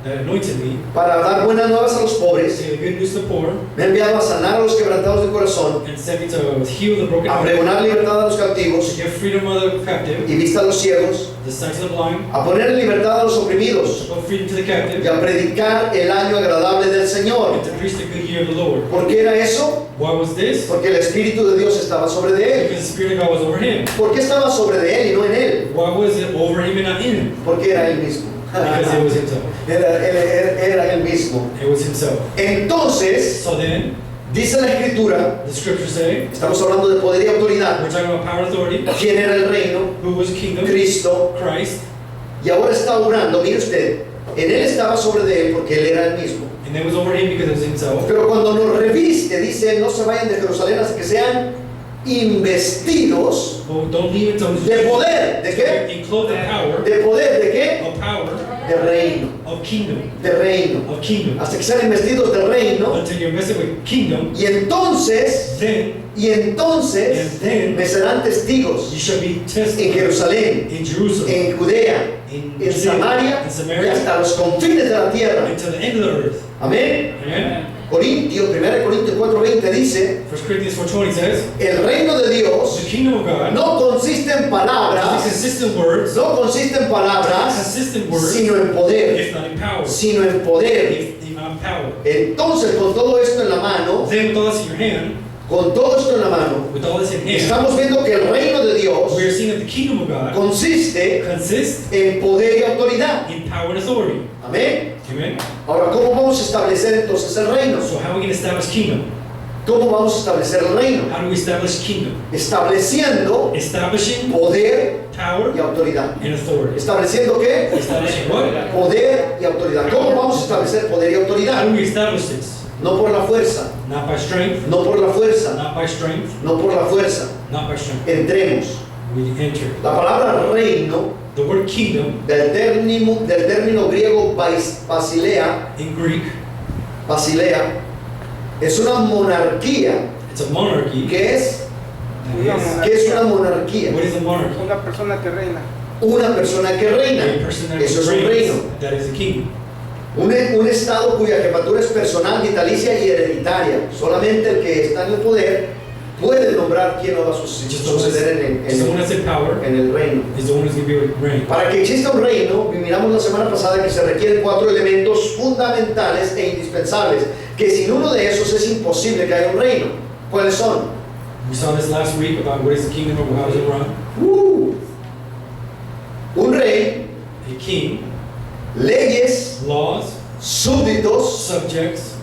that anointed me para dar buenas nuevas a los to pobres. say the good news to the poor Me ha enviado a sanar a los quebrantados de corazón, and sent me to heal the broken a hearted, pregonar libertad a los to cautivos give freedom to the captive, y vista a los ciegos, the sight to the blind, a poner en libertad a los oprimidos to put freedom to the y captive, a predicar el año agradable del Señor. and to preach the good year of the Lord. ¿Por qué era eso? Why was this? Porque el Espíritu de Dios estaba sobre de él. Because the Spirit of God was over him. ¿Por qué estaba sobre de él y no en él? Why was it over him and not in him? Porque era él mismo. Because it was himself. Era él mismo. It was himself. Entonces, So then, dice la Escritura, the scriptures say, estamos hablando de poder y autoridad. we're talking about power and authority, ¿Quién era el reino? who was kingdom, Cristo. Christ, Y ahora está obrando, mire usted, en él estaba sobre de él porque él era el mismo. and it was over him because it was himself. Pero cuando nos reviste, dice, no se vayan de Jerusalén hasta que sean investidos But don't leave until de poder. ¿De qué? in clothed in power, ¿De poder? ¿De qué? of power, De reino. of kingdom, De reino. of kingdom. Hasta que sean investidos de reino. Until you're invested with kingdom, Y entonces, then me serán testigos you shall be en tested Jerusalén, in Jerusalem, en Judea, in en Samaria in y Samaria, hasta los confines de la tierra. and to the end of the earth. Amén. Amen. Corintios, 1 Corintios 4:20 dice, 1 Corinthians 4:20 says, el reino de the Dios kingdom of God no consiste en doesn't palabras, consist in words, no consiste en palabras, consist in words, sino en poder, if not in power. sino en poder. If not in power. Entonces, con todo esto en la mano, Then with all this in your hand, con todo esto en la mano, with all this in hand, estamos viendo que el reino de Dios we are seeing that the kingdom of God consiste consists en poder y autoridad. in power and authority. Amén. Amen. Ahora, ¿cómo vamos a establecer entonces el reino? So how are we going to establish kingdom? ¿Cómo vamos a establecer el reino? How do we establish kingdom? Estableciendo Establishing poder power y autoridad. and authority. ¿Estableciendo qué? Establishing what? Poder y autoridad. ¿Cómo vamos a establecer poder y How autoridad? do we establish this? No por la fuerza, Not by strength, no por la fuerza, not by strength, no por la fuerza. not by strength. Entremos. We enter. La palabra reino The word kingdom del término griego basilea, in Greek, basilea, es una monarquía. it's a monarchy. ¿Qué es? That ¿Qué es una monarquía? is, what is a monarchy? Una persona que reina. Una persona que reina. A person that Eso es un reigns, reino. that is a king. Un estado cuya jefatura es personal, vitalicia y hereditaria. Solamente el que está en el poder puede nombrar quién lo va a Just the one suceder that's in power en el reino. is the one who's going to be able to reign. Para que exista un reino, miramos la semana pasada que se requieren 4 elementos fundamentales e indispensables, que sin uno de esos es imposible que haya un reino. ¿Cuáles son? We saw this last week about what is the kingdom of how does it run. Un rey, A king, leyes, laws, súbditos subjects,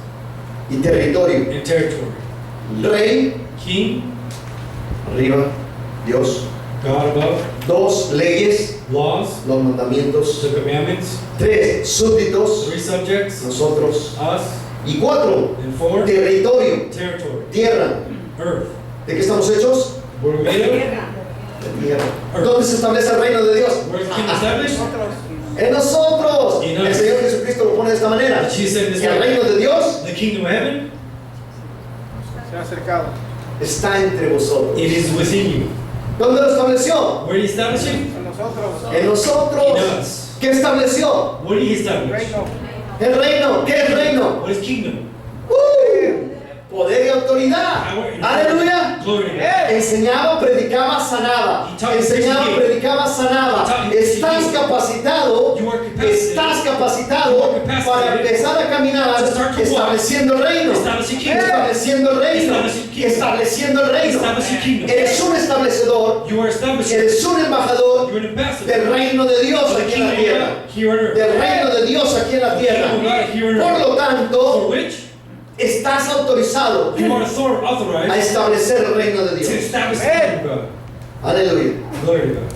y territorio. and territory. Rey, King, arriba, Dios. God above, 2, leyes, laws, los mandamientos. the commandments, 3, súbditos, 3 subjects, nosotros. us, Y 4, and 4, territorio, territory, tierra. earth. ¿De qué estamos hechos? What are we made of? De tierra. ¿Dónde se establece el reino de Dios? Where's the kingdom established? Nosotros. En nosotros. En El Señor Jesucristo lo pone de esta manera. Jesus said this El way. reino de Dios The kingdom of heaven, Se ha acercado. está entre vosotros. it is within you. ¿Dónde lo estableció? Where did he establish it? En nosotros. En nosotros. In us. ¿Qué estableció? What did he establish? Reino. El reino. ¿Qué es reino? What is kingdom? Poder y autoridad. Power and Aleluya. Glory to God. Enseñaba, predicaba, sanaba. Enseñaba, predicaba, sanaba. Estás capacitado. You are capacitated. Estás capacitado para empezar a caminar estableciendo el reino. Establishing kingdom. Estableciendo el reino. Establishing kingdom. Estableciendo el reino. Establishing kingdom. Eres un establecedor. You are establishing. Eres un embajador You're an ambassador. del reino de Dios of the aquí en la kingdom of tierra. God here on earth. Del reino de Dios aquí en la tierra. Kingdom of God here on Por earth. lo tanto, For which estás autorizado you are a authorized establecer el reino de to Dios. establish the kingdom of God. Aleluya. Glory to God.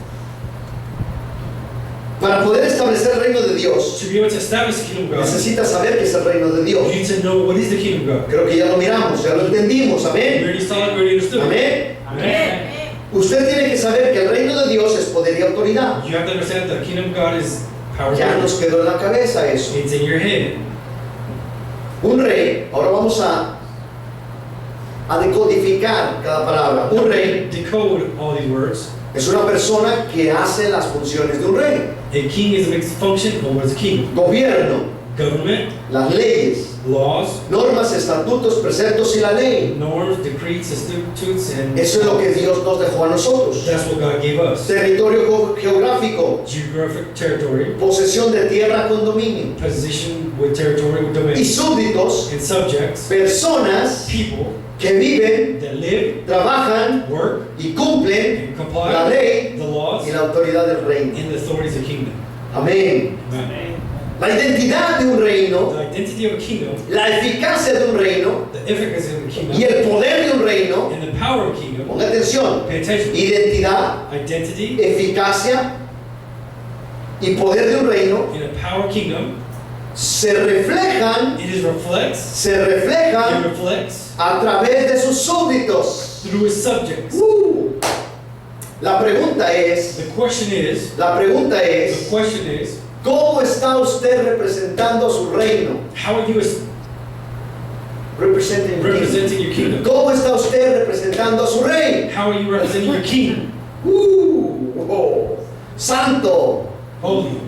Para poder establecer el reino de Dios, To be able to establish the kingdom of God, necesitas saber qué es el reino de you Dios. need to know what is the kingdom of God. Creo que ya lo miramos, ya lo entendimos. We Amén. already saw it, we already understood. Amén. Amen. Usted tiene que saber que el reino de Dios es poder y autoridad. You have to understand that the kingdom of God is power. Ya nos quedó en la cabeza eso. It's in your head. Un rey, ahora vamos a decodificar cada palabra. Un rey Decode all these words. es una persona que hace las funciones de un rey. A king is a mixed function of what is a king. Gobierno, Government, las leyes, laws, normas, estatutos, preceptos y la ley. norms, decrees, statutes, and Eso es lo que Dios nos dejó a nosotros. that's what God gave us. Territorio geográfico, Geographic territory, posesión de tierra con dominio. position with territory, with Y domain, súbditos, and subjects, personas people que viven, that live, trabajan work, y cumplen and comply la ley the laws y la autoridad del reino. and the authorities of the kingdom. Amén. Amen. La identidad de un reino, The identity of a kingdom, la eficacia de un reino the efficacy of the kingdom, y el poder de un reino, and the power of a kingdom. ponga atención, Pay attention. identidad, Identity eficacia y poder de un reino in a power kingdom, se reflejan, it reflects a través de sus súbditos. through his subjects. La pregunta es, The question is, ¿cómo está usted representando su reino? how are you Representing your kingdom. representing your kingdom? ¿Cómo está usted representando a su rey? How are you representing your king? Santo, Holy,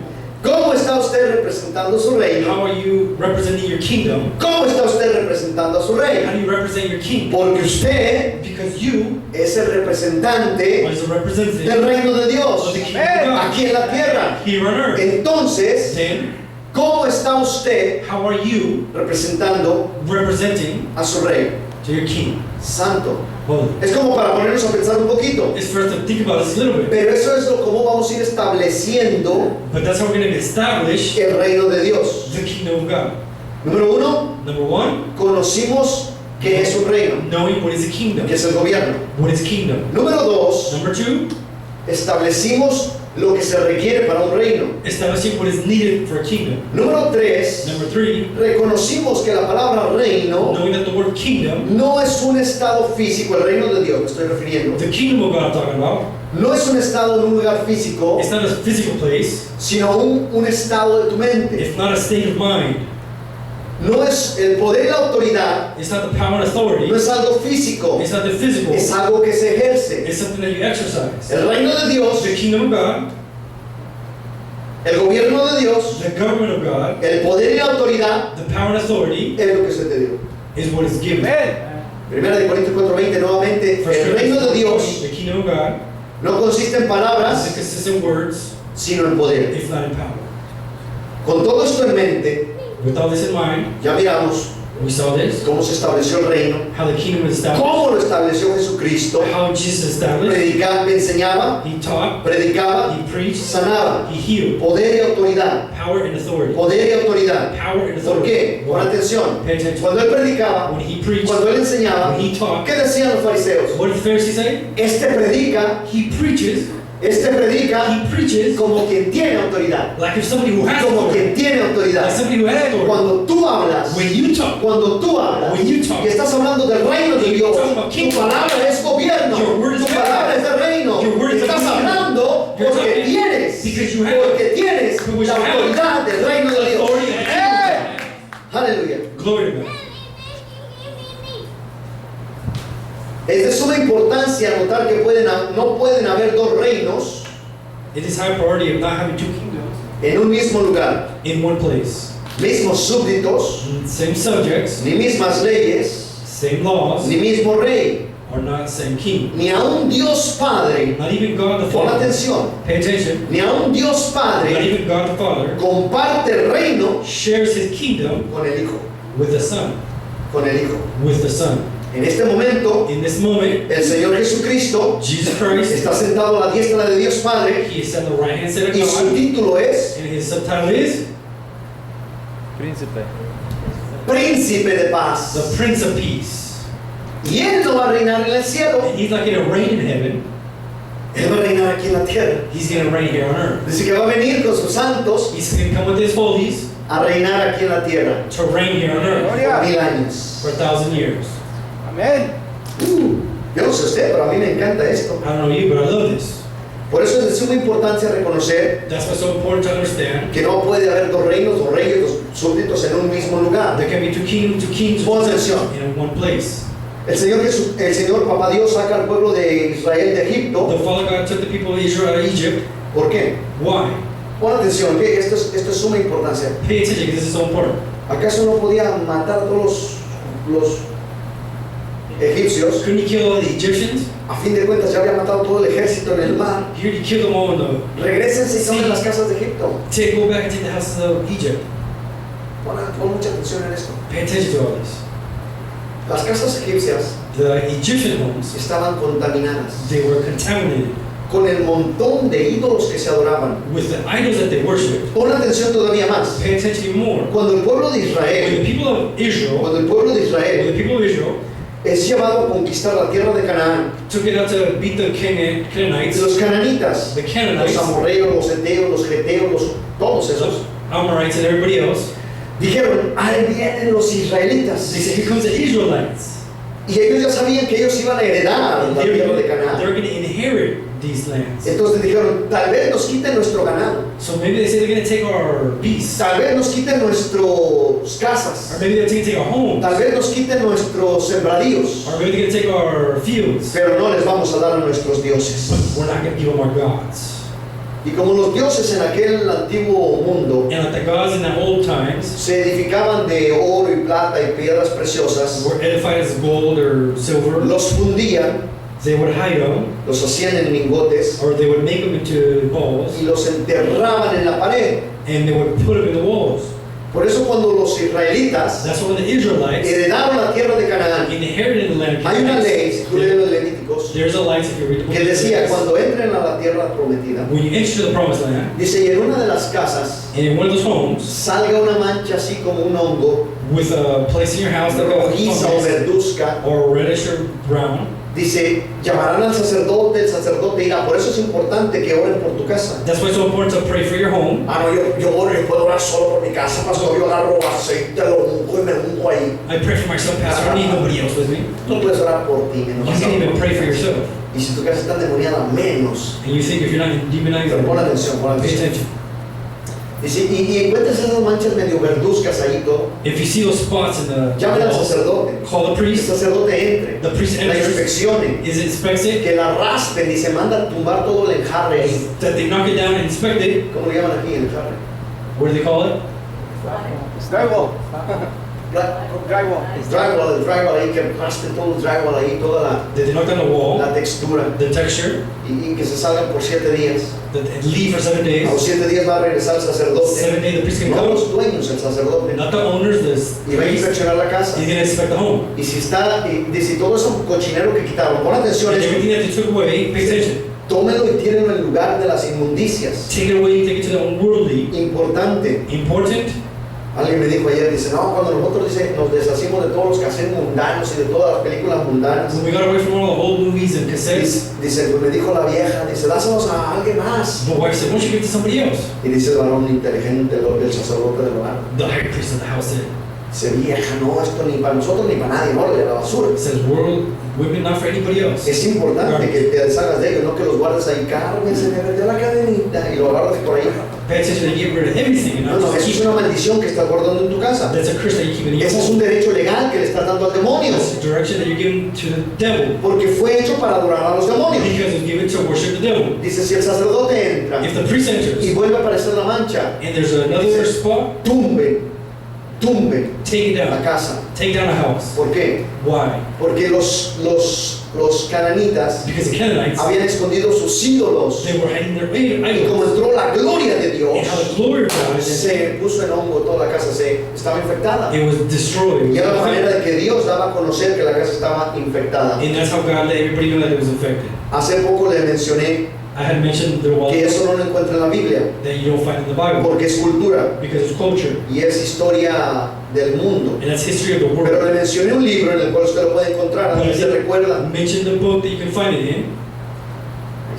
¿Cómo está usted representando su How reino? are you representing your kingdom? ¿Cómo está usted representando a su How reino? do you represent your king? Porque usted Because you es el representante are the representative del reino de of Dios the kingdom of God aquí en la tierra. here on earth. Entonces, Then, ¿cómo está usted how are you representando representing a su rey? to your king? Santo. Holy. Es como para ponernos a pensar un poquito. It's for us to think about this a little bit. Pero eso es lo cómo vamos a ir estableciendo But that's how we're going to establish el reino de Dios. the kingdom of God. Número uno, Number one, conocimos que es un reino, knowing what is a kingdom. que es el gobierno. What is kingdom? Número dos, Number two, establecimos lo que se requiere para un reino. establishing what is needed for a kingdom. Número tres, Number three, reconocimos que la palabra reino knowing that the word kingdom, no es un estado físico, el reino de Dios me estoy refiriendo. the kingdom of God I'm talking about, No es un estado en un lugar físico, it's not a physical place. sino un estado de tu mente. It's not a state of mind. No es el poder y la autoridad, It's not the power and authority. no es algo físico, It's not the physical. es algo que se ejerce. It's something that you exercise. El reino de Dios, The kingdom of God, el gobierno de Dios, the government of God, el poder y la autoridad the power and authority es lo que se te dio. is what is given. Amén. Primera de Corintios 4:20 nuevamente, First el reino de Corinthians Dios 4:20, the kingdom of God, no consiste en palabras, doesn't consist in words, sino en poder. if not in power. Con todo esto en mente, With all this in mind, ya miramos we saw this, cómo se estableció el reino, how the kingdom was established, cómo lo estableció Jesucristo. how Jesus established, Predicaba, enseñaba, he taught, predicaba, he preached, sanaba. he healed, Poder y autoridad. power and authority, Poder y autoridad. power and ¿Por authority. qué? Pon Why? atención. Pay attention. Cuando él predicaba, When he preached, cuando él enseñaba, when he taught, ¿qué decían los fariseos? what did the Pharisees say? Este predica He preaches como quien tiene autoridad. like if somebody who has Como authority, quien tiene autoridad. like somebody who has authority. Cuando tú hablas, When you talk, cuando tú hablas when you talk, y estás hablando del reino de Dios, tu palabra es gobierno, Your word is tu palabra es de reino. Your word is Estás of hablando You're porque talking tienes, because you have porque tienes because la you have autoridad del reino de Dios. authority and kingdom. Aleluya. Glory to God. Es de suma importancia notar que no pueden haber dos reinos It is high priority of not having two kingdoms en un mismo lugar, in one place. mismos súbditos, Same subjects, ni mismas leyes, same laws, ni mismo rey, are not same king. ni a un Dios Padre. Not even God the Pon Father. atención, Pay attention. ni a un Dios Not Padre even God the Father comparte el reino shares his kingdom con el Hijo, with the Son. con el Hijo. With the Son. En este momento, In this moment, el Señor Jesucristo Jesus Christ, está sentado a la diestra de Dios Padre he is at the right hand side of y su God, título es and his subtitle is Príncipe. Príncipe de Paz. the Prince of Peace. Y Él no va a reinar en el cielo, And he's not going to reign in heaven, Él va a reinar aquí en la tierra. he's going to reign here on earth. Dice que va a venir con sus santos He's going to come with his holies a reinar aquí en la tierra to reign here on earth por Gloria. 1000 años. for 1,000 years. Amén. Yo no sé usted, pero a mí me encanta esto. I don't know you, but I love this. Por eso es de suma importancia reconocer That's why it's so important to understand. que no puede haber dos reinos, dos reyes, dos súbditos en un mismo lugar. There can be two kings Pon atención. in one place. El Señor Papá Dios saca al pueblo de Israel de Egipto. The Father God took the people of Israel out of Egypt. ¿Por qué? Why? Pon atención, que esto es suma importancia. Pay attention because this is so important. ¿Acaso no podía matar a todos los egipcios? Couldn't he kill all the Egyptians? A fin de cuentas ya había matado todo el ejército en el mar. Here he killed them all in the. Regrésense y tomen las casas de Egipto. Go back and take the houses of Egypt. Pon mucha atención en esto. Pay attention to all this. Las casas egipcias The Egyptian homes, estaban contaminadas they were contaminated con el montón de ídolos que se adoraban. with the idols that they worshipped. Pon atención todavía más. Pay attention even more. Cuando el pueblo de When Israel, the people of Israel, cuando el pueblo de Israel es llevado a conquistar la tierra de Canaán, took it out to beat the Canaanites, los cananitas, the los Canaanites, amorreos, los heteos, los geteos, todos esos, the Amorites, and everybody else, dijeron, ahí vienen los israelitas. they said, here comes the Israelites. Y ellos ya sabían que ellos iban a heredar la tierra de Canaán. They're going to inherit these lands. Entonces dijeron, tal vez nos quiten nuestro ganado, So maybe they say they're going to take our beasts, tal vez nos quiten nuestras casas, or maybe they're going to take our homes, tal vez nos quiten nuestros sembradíos, or maybe they're going to take our fields. pero no les vamos a dar a nuestros dioses. But we're not going to give them our gods. Y como los dioses en aquel antiguo mundo And like the gods in the old times se edificaban de oro y plata y piedras preciosas, were edified as gold or silver, los fundían, they would hide them, los hacían en lingotes or they would make them into balls, y los enterraban en la pared. and they would put them in the walls. Por eso cuando los israelitas That's why when the Israelites heredaron la tierra de Canaán, inherited the land of hay una ley, si tú lees Canaan, los Levíticos, there's a light if you read the book que of decía, Leviticus. cuando entren a la tierra prometida, When you enter the promised land, dice, y en una de las casas and in one of those homes, salga una mancha así como un hongo, with a place in your house that goes rojiza o verduzca, or reddish or brown, dice, llamarán al sacerdote, el sacerdote irá. Por eso es importante que oren por tu casa. that's why it's so important to pray for your home. Ah, no, yo oro y puedo orar solo por mi casa, pastor. Yo agarro aceite, lo unjo y me unjo ahí. I pray for myself, Pastor. I don't need nobody else with me. Tú puedes orar por ti, menos You vas a can't even orar. pray for yourself. Y si tu casa está endemoniada, menos. And you think if you're not demonized, Pero pon atención, pon pay atención. attention. Dice, y encuentras esas manchas medio verduzcas ahí todo, If you see those spots in the llamen al walls, sacerdote. call the El priest. sacerdote entre, The priest la enters, inspeccione, is inspected, que la raspen y se manda a tumbar todo el enjarre ahí. that they knock it down and inspect it. ¿Cómo le llaman aquí el enjarre? What do they call it? Drywall. Drywall. El drywall ahí, que raspen todo el drywall ahí, toda That they knock down the wall, la textura. the texture, Y que se salgan por 7 días. that it leave for 7 days. A los 7 días va a regresar el 7 sacerdote, days the priest can no come. los dueños, el sacerdote, Not the owners, the y va a priest. inspeccionar la casa. He's going to inspect the home. Y si está, y si todo eso cochinero que quitaron, pon atención a And esto, everything that they took away, pay attention. tómelo y tírenlo en lugar de las inmundicias. Take it away, take it to the unworldly. Importante. Important. Alguien me dijo ayer, dice, no, cuando nosotros dice, nos deshacimos de todos los cassettes mundanos y de todas las películas mundanas, When we got away from all the old movies and cassettes, dice, pues me dijo la vieja, dice, dáselos a alguien más. the wife said, why don't you give it to somebody else? Y dice el varón inteligente, el sacerdote del hogar, The high priest of the house said, dice, vieja, no, esto ni para nosotros ni para nadie, no, a la basura. says, world, women not for anybody else. Es importante que te deshagas de ellos, no que los guardes ahí. Carmen, se me perdió la cadenita y lo agarras por ahí. Pay attention to get rid of everything and No, not no, just eso es keep. una maldición que estás guardando en tu casa. That's a curse that you keep in your Ese es home. un derecho legal que le estás dando al demonio. That's the direction that you're giving to the devil. Porque fue hecho para adorar a los demonios. Because it's given to worship the devil. Dice, si el sacerdote entra If the priest y enters vuelve a aparecer la mancha, and there's another spot, tumben take it la down. casa. Take down a house. ¿Por qué? Why? Porque los cananitas Because the Canaanites, habían escondido sus ídolos. they were hiding their Y como idols. entró la gloria de Dios, And how the glory of God is se puso en hongo, toda la casa estaba infectada. it was destroyed. Y era la manera de que Dios daba a conocer que la casa estaba infectada. And that's how God let everybody know that it was infected. Hace poco le mencioné I had mentioned the wall que eso no lo encuentra en la Biblia, that you don't find in the Bible porque es cultura because it's culture y es historia del mundo. and that's history of the Pero world. le mencioné un libro en el cual usted lo puede encontrar, a But I ver si did recuerda. mention the book that you can find it in,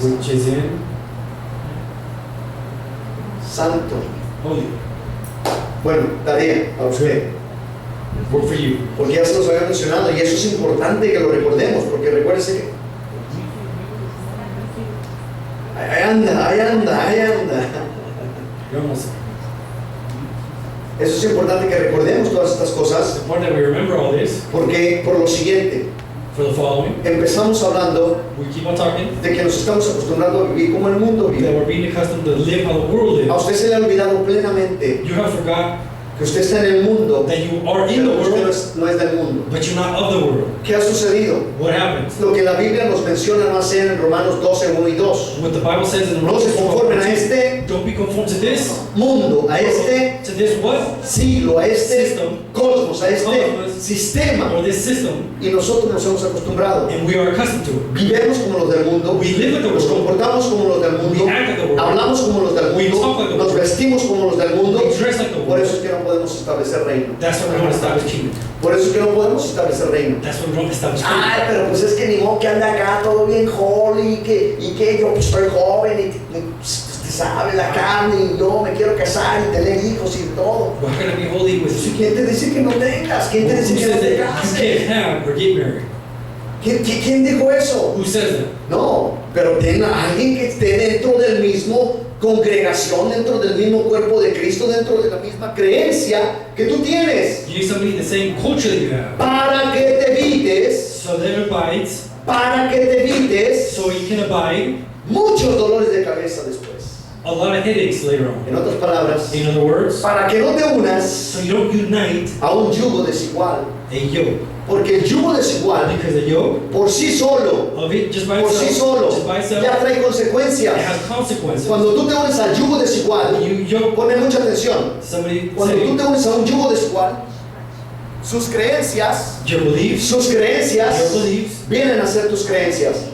which is in Santo. Holy. Bueno, tarea para usted, Work for you. porque ya se los había mencionado y eso es importante que lo recordemos, porque recuérdese que ahí anda. You're almost. Eso es importante que recordemos todas estas It's cosas, important that we remember all this porque por lo siguiente, for the following. empezamos hablando We keep on talking de que nos estamos acostumbrando a vivir como el mundo that vive. we're being accustomed to live how the world A lives. usted se le ha olvidado plenamente You have forgot que usted está en el mundo, that you are in the pero usted world, no es del mundo. but you're not of the world. ¿Qué ha sucedido? What happens? Lo que la Biblia nos menciona no hacer en Romanos 12, 1 y 2. What the Bible says in No se Romans 12, conformen a este don't be conformed to this mundo, a este to this what? siglo, a este System. cosmos, a este Cosmos. sistema. Or this system, Y nosotros nos hemos acostumbrado. and we are accustomed to it. Vivemos como los del mundo, We live like the nos world, comportamos como los del mundo, we act like the world, hablamos como los del We talk like mundo, the nos world. vestimos como los del mundo. we dress like the Por world. eso es que no podemos establecer reino. That's why we don't establish kingdom. Por eso es que no podemos establecer reino. That's why we don't establish kingdom. Ay, pero pues es que ni modo que anda acá todo bien holy y que yo pues, estoy joven y usted sabe la carne y yo me quiero casar y tener hijos y todo. We're going to be holy with Pues, ¿quién te dice que no tengas? ¿Quién te Who dice que says no te that you cases? can't have or get married? ¿Quién dijo eso? Who says that? No, pero ten a alguien que esté dentro del mismo congregación, dentro del mismo cuerpo de Cristo, dentro de la misma creencia que tú tienes, You need somebody in the same culture that you have. para que te evites, So that it abides, para que te evites so you can abide muchos dolores de cabeza después. a lot of headaches later on. En otras palabras, In other words, para que no te unas so you don't unite a un yugo desigual. a yoke. Porque el yugo desigual, Because a yoke por sí solo, of it just by por sí itself, solo, just by itself, ya trae it consecuencias. has consequences. Cuando tú te unes al yugo desigual, When you yoke pone mucha atención. somebody, Cuando tú say, te unes a un yugo desigual, sus creencias, your beliefs, sus creencias your beliefs, vienen a ser tus creencias.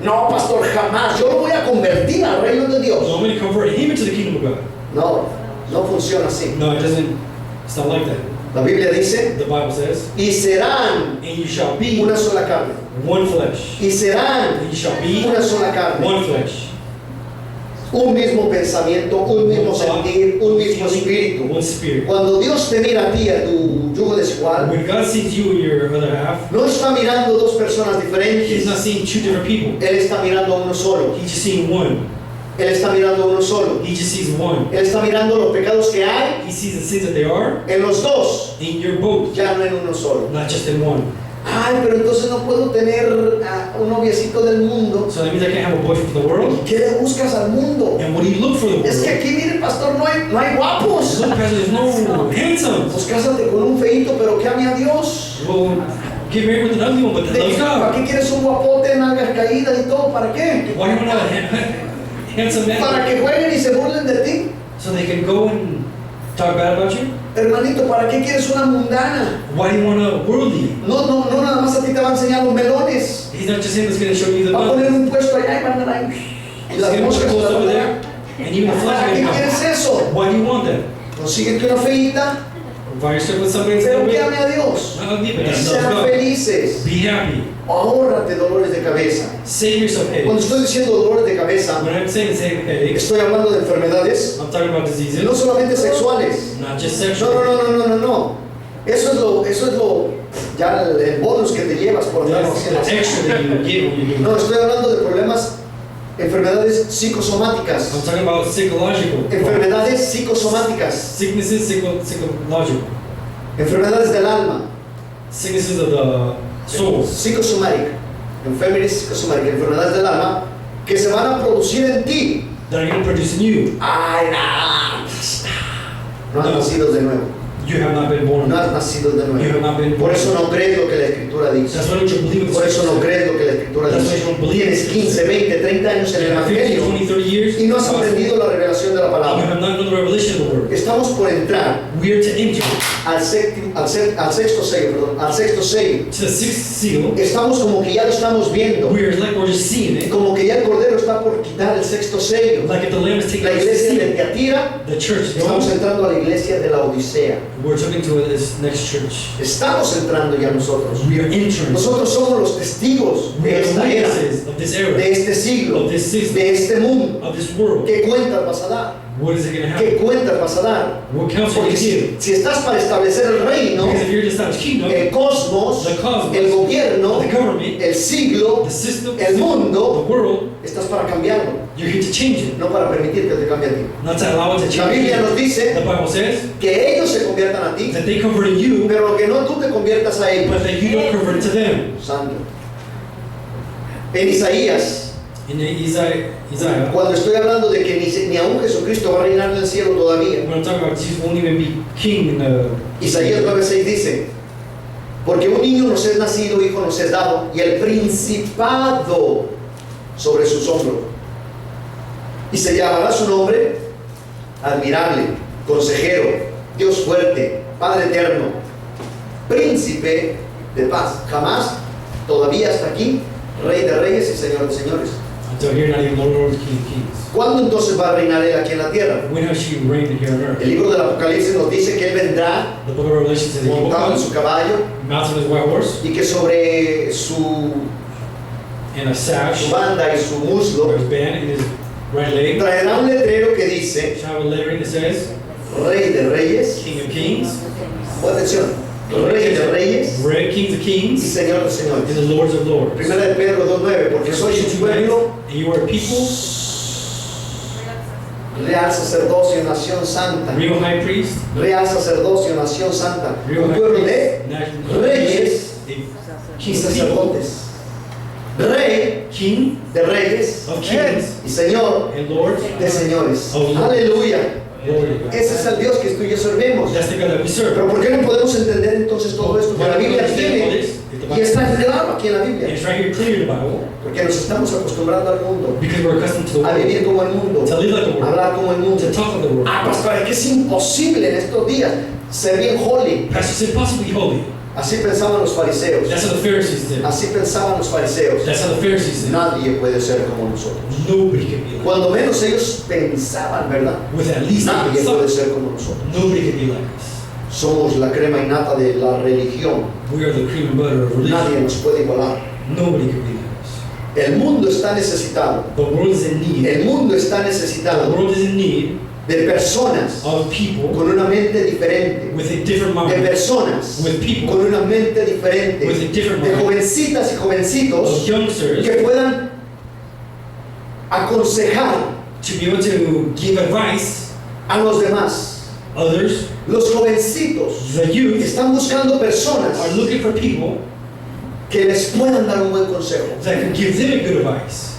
No, pastor, jamás. Yo lo voy a convertir al reino de so Dios. I'm going to convert him into the kingdom of God. No, no funciona así. No, it doesn't. It's not like that. La Biblia dice, The Bible says, y serán and you shall be una sola carne. one flesh. Y serán And you shall be una sola carne. one flesh. Un mismo pensamiento, un mismo One thought, sentir, un one mismo feeling, espíritu. one spirit. Cuando Dios te mira a ti, a tu yugo desigual, When God sees you and your other half, no está mirando dos personas He's diferentes. not seeing two different people. Él está mirando a uno solo. He's just seeing one. Él está mirando a uno solo. He just sees one. Él está mirando los pecados que hay He sees the sins that they are en los dos, in your both, ya no en uno solo. not just in one. Ay, pero entonces no puedo tener a un noviecito del mundo. So that means I can't have a boyfriend from the world. ¿Qué le buscas al mundo? And what do you look for the Es que world? aquí, mire, pastor, no hay guapos. Look, Pastor, there's no handsome. Pues cásate con un feíto, pero que ame a Dios. Well, get married with an ugly one, but that loves ¿Para God. qué quieres un guapote, nalgas caídas y todo? ¿Para qué? Why do you want to have a handsome Para man? que jueguen y se burlen de ti. So they can go and talk bad about you? Hermanito, ¿para qué quieres una mundana? Why do you want a worldly? No, nada más a ti te va a enseñar los melones. He's not just saying that's going to show you the Va a poner love. un puesto allá y van a andar ahí. Y He's las going to moscas put clothes te over van a there, dar. and even the flesh ¿Para is qué going to quieres come. eso? Why do you want that? Consíguete una feíta, Buy yourself with somebody that's pero going que to ame a Dios. not ugly, but that loves Sean God. felices. Be happy. Ahórrate dolores de cabeza. Save yourself Cuando headaches. estoy diciendo dolores de cabeza, When I'm saying save headaches, estoy hablando de enfermedades, I'm talking about no diseases, solamente sexuales. not just No, sexual. no. Eso es lo, ya el bonus que te llevas por andar That's haciendo the así. extra that you get when you do No, that. estoy hablando de problemas, enfermedades psicosomáticas. I'm talking about psychological problems. Enfermedades psicosomáticas. Sicknesses, psychological. Enfermedades del alma. Sicknesses of the soul. Psicosomática. Enfermedades psicosomáticas. Enfermedades del alma que se van a producir en ti. That are going to produce in you. Ay, no has nacido de nuevo. You have not been born. No has nacido de You have nuevo. not been Por born. eso no crees lo que la Escritura dice. That's why don't you believe what the Por eso no Scripture crees lo que la Escritura That's why dice. you don't believe Tienes it. 15, 20, 30 años en el You have 15, Evangelio 20, 30 years. y no has You aprendido la revelación de la have palabra. not known the revelation of the word. Estamos por entrar We are to enter al sexto sello. to the sixth seal. Estamos como que ya lo estamos viendo. We are like we're just seeing it. Como que ya el Cordero está por quitar el sexto sello. Like if the lamb is taking La out the iglesia de seal. Teatira, The church is estamos going. entrando a la iglesia de la Odisea. We're talking to this next church. Estamos entrando ya nosotros. We are entering. Nosotros somos los testigos We de are the esta era, witnesses of this era, de este siglo, of this season, de este mundo. of this world. ¿Qué cuentas vas a dar? What is it going to happen? ¿Qué cuentas vas a dar? What counsel Porque you give? si estás para establecer el reino, Because if you're to establish kingdom, el cosmos, the cosmos, el gobierno, the government, el siglo, the system, el mundo, the world, estás para cambiarlo, you're here to change it. no para permitir que te cambie a ti. Not to allow it to La change Biblia nos it. The dice Bible says que ellos se conviertan a ti, that they convert in you, pero que no tú te conviertas a ellos. but that you don't convert to them. Santo. En Isaías, In Isaiah, cuando estoy hablando de que ni aún Jesucristo va a reinar en el cielo todavía, when I'm talking about Jesus won't even be king in the Isaías 9:6 dice, porque un niño nos es nacido, hijo nos es dado, y el principado sobre sus hombros. Y se llamará su nombre admirable, consejero, Dios fuerte, Padre eterno, príncipe de paz. Jamás, todavía hasta aquí, Rey de reyes y Señor de señores. until here, not even Lord of Kings. ¿Cuándo entonces va a reinar Él aquí en la tierra? When has she reigned here on earth? El libro del Apocalipsis nos dice que Él vendrá The book of Revelation says he will montado en come, su caballo mounted on his white horse, y que sobre su and a sash, banda y su or muslo his band in his right leg. traerá un letrero que dice Shall have a lettering that says, Rey de Reyes, King of Kings, buena atención, Rey de Reyes Red Kings of y Kings, Señor de and señores. the Lords of Lords. Primera de Pedro 2:9, porque soy su pueblo, And you are a people, real sacerdocio, nación santa, real high priest, real sacerdocio, nación santa, real un high pueblo priest, de national reyes a y king's people, sacerdotes. Rey King de reyes of kings y Señor and Lord de señores. of lords. Aleluya. Glory to God. Ese es el Dios que tú y yo servimos. That's the God that we serve. Pero ¿por qué no podemos entender entonces todo esto que la Biblia tiene? Y está claro aquí en la And Biblia. it's right here clear in the Bible Porque nos estamos acostumbrando al mundo, because we're accustomed to the a world, vivir como el mundo, to live like the a world, hablar como el mundo. to talk like the world. Ah, pastor, es que es imposible en estos días ser bien holy. Pastor, it's impossible to be holy. Así pensaban los fariseos. That's how the Pharisees did. Así pensaban los fariseos. That's how the Pharisees did. Nadie puede ser como nosotros. Nobody can be like Cuando menos ellos pensaban, ¿verdad? us. With at least Nadie puede some. ser como nosotros. Nobody can be like us. Somos la crema innata de la religión. We are the cream and butter of religion. Nadie nos puede igualar. Nobody can be like us. El mundo está necesitado. The world is in need. El mundo está The necesitado world is in need de personas of people con una mente diferente. with a different De mind, personas with people con una mente diferente. with a different De mind, jovencitas y of jovencitos youngsters que puedan aconsejar to be able to give advice, a los demás. others, Los jovencitos the youth están buscando personas are looking for people que les puedan dar un buen consejo. that can give them a good advice.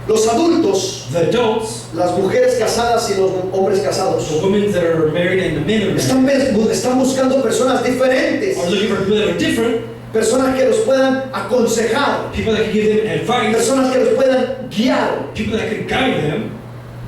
Los adultos, The adults, las mujeres casadas y los hombres casados the women that are married and the men that are married, están buscando personas diferentes, are looking for people that are different, personas que los puedan aconsejar, people that can give them advice, personas que los puedan guiar. people that can guide them.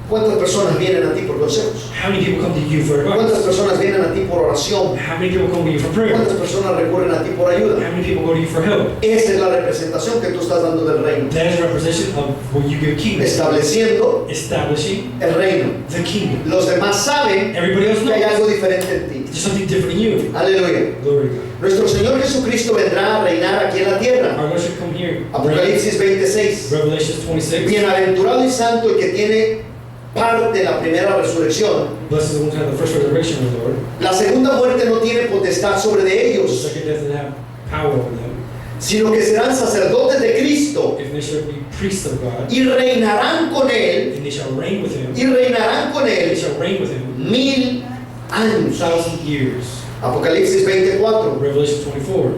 ¿Cuántas personas vienen a ti por consejos? How many people come to you for ¿Cuántas advice? personas vienen a ti por oración? How many people come to you for prayer? ¿Cuántas personas recurren a ti por ayuda? How many people go to you for help? Esa es la representación que tú estás dando del reino, That is a representation of what you give kingdom. estableciendo Establishing el reino. the kingdom. Los demás saben Everybody else que hay algo knows diferente en ti. there's something different in you. Aleluya. Glory to God. Nuestro Señor Jesucristo vendrá a reinar aquí en la tierra. Our Lord should come here. Apocalipsis 26. Revelations 26. Bienaventurado y santo el que tiene parte de la primera resurrección. Blessed is the one who had the first resurrection of the Lord. La segunda muerte no tiene potestad sobre de The ellos, second death didn't have power over them. sino que serán sacerdotes de Cristo If they shall be priests of God, y reinarán con Él, and they shall reign with him, y reinarán con they Él shall reign with him 1000 años. 1,000 years. Apocalipsis 24. Revelation 24.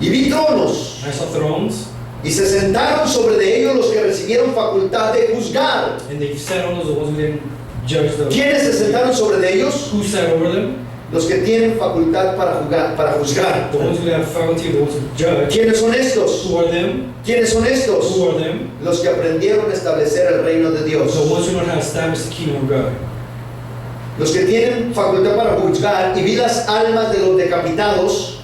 Y vi tronos, I saw thrones, y se sentaron sobre de ellos los que recibieron facultad de juzgar. and they sat on those, the ones who didn't judge them. ¿Quiénes se sentaron sobre de ellos? Who sat over them? Los que tienen facultad para juzgar. The ones who have faculty, the ones who judge. ¿Quiénes son estos? Who are them? ¿Quiénes son estos? Who are them? Los que aprendieron a establecer el reino de Dios. The ones who know how to establish the kingdom of God. Los que tienen facultad para juzgar. Y vi las almas de los decapitados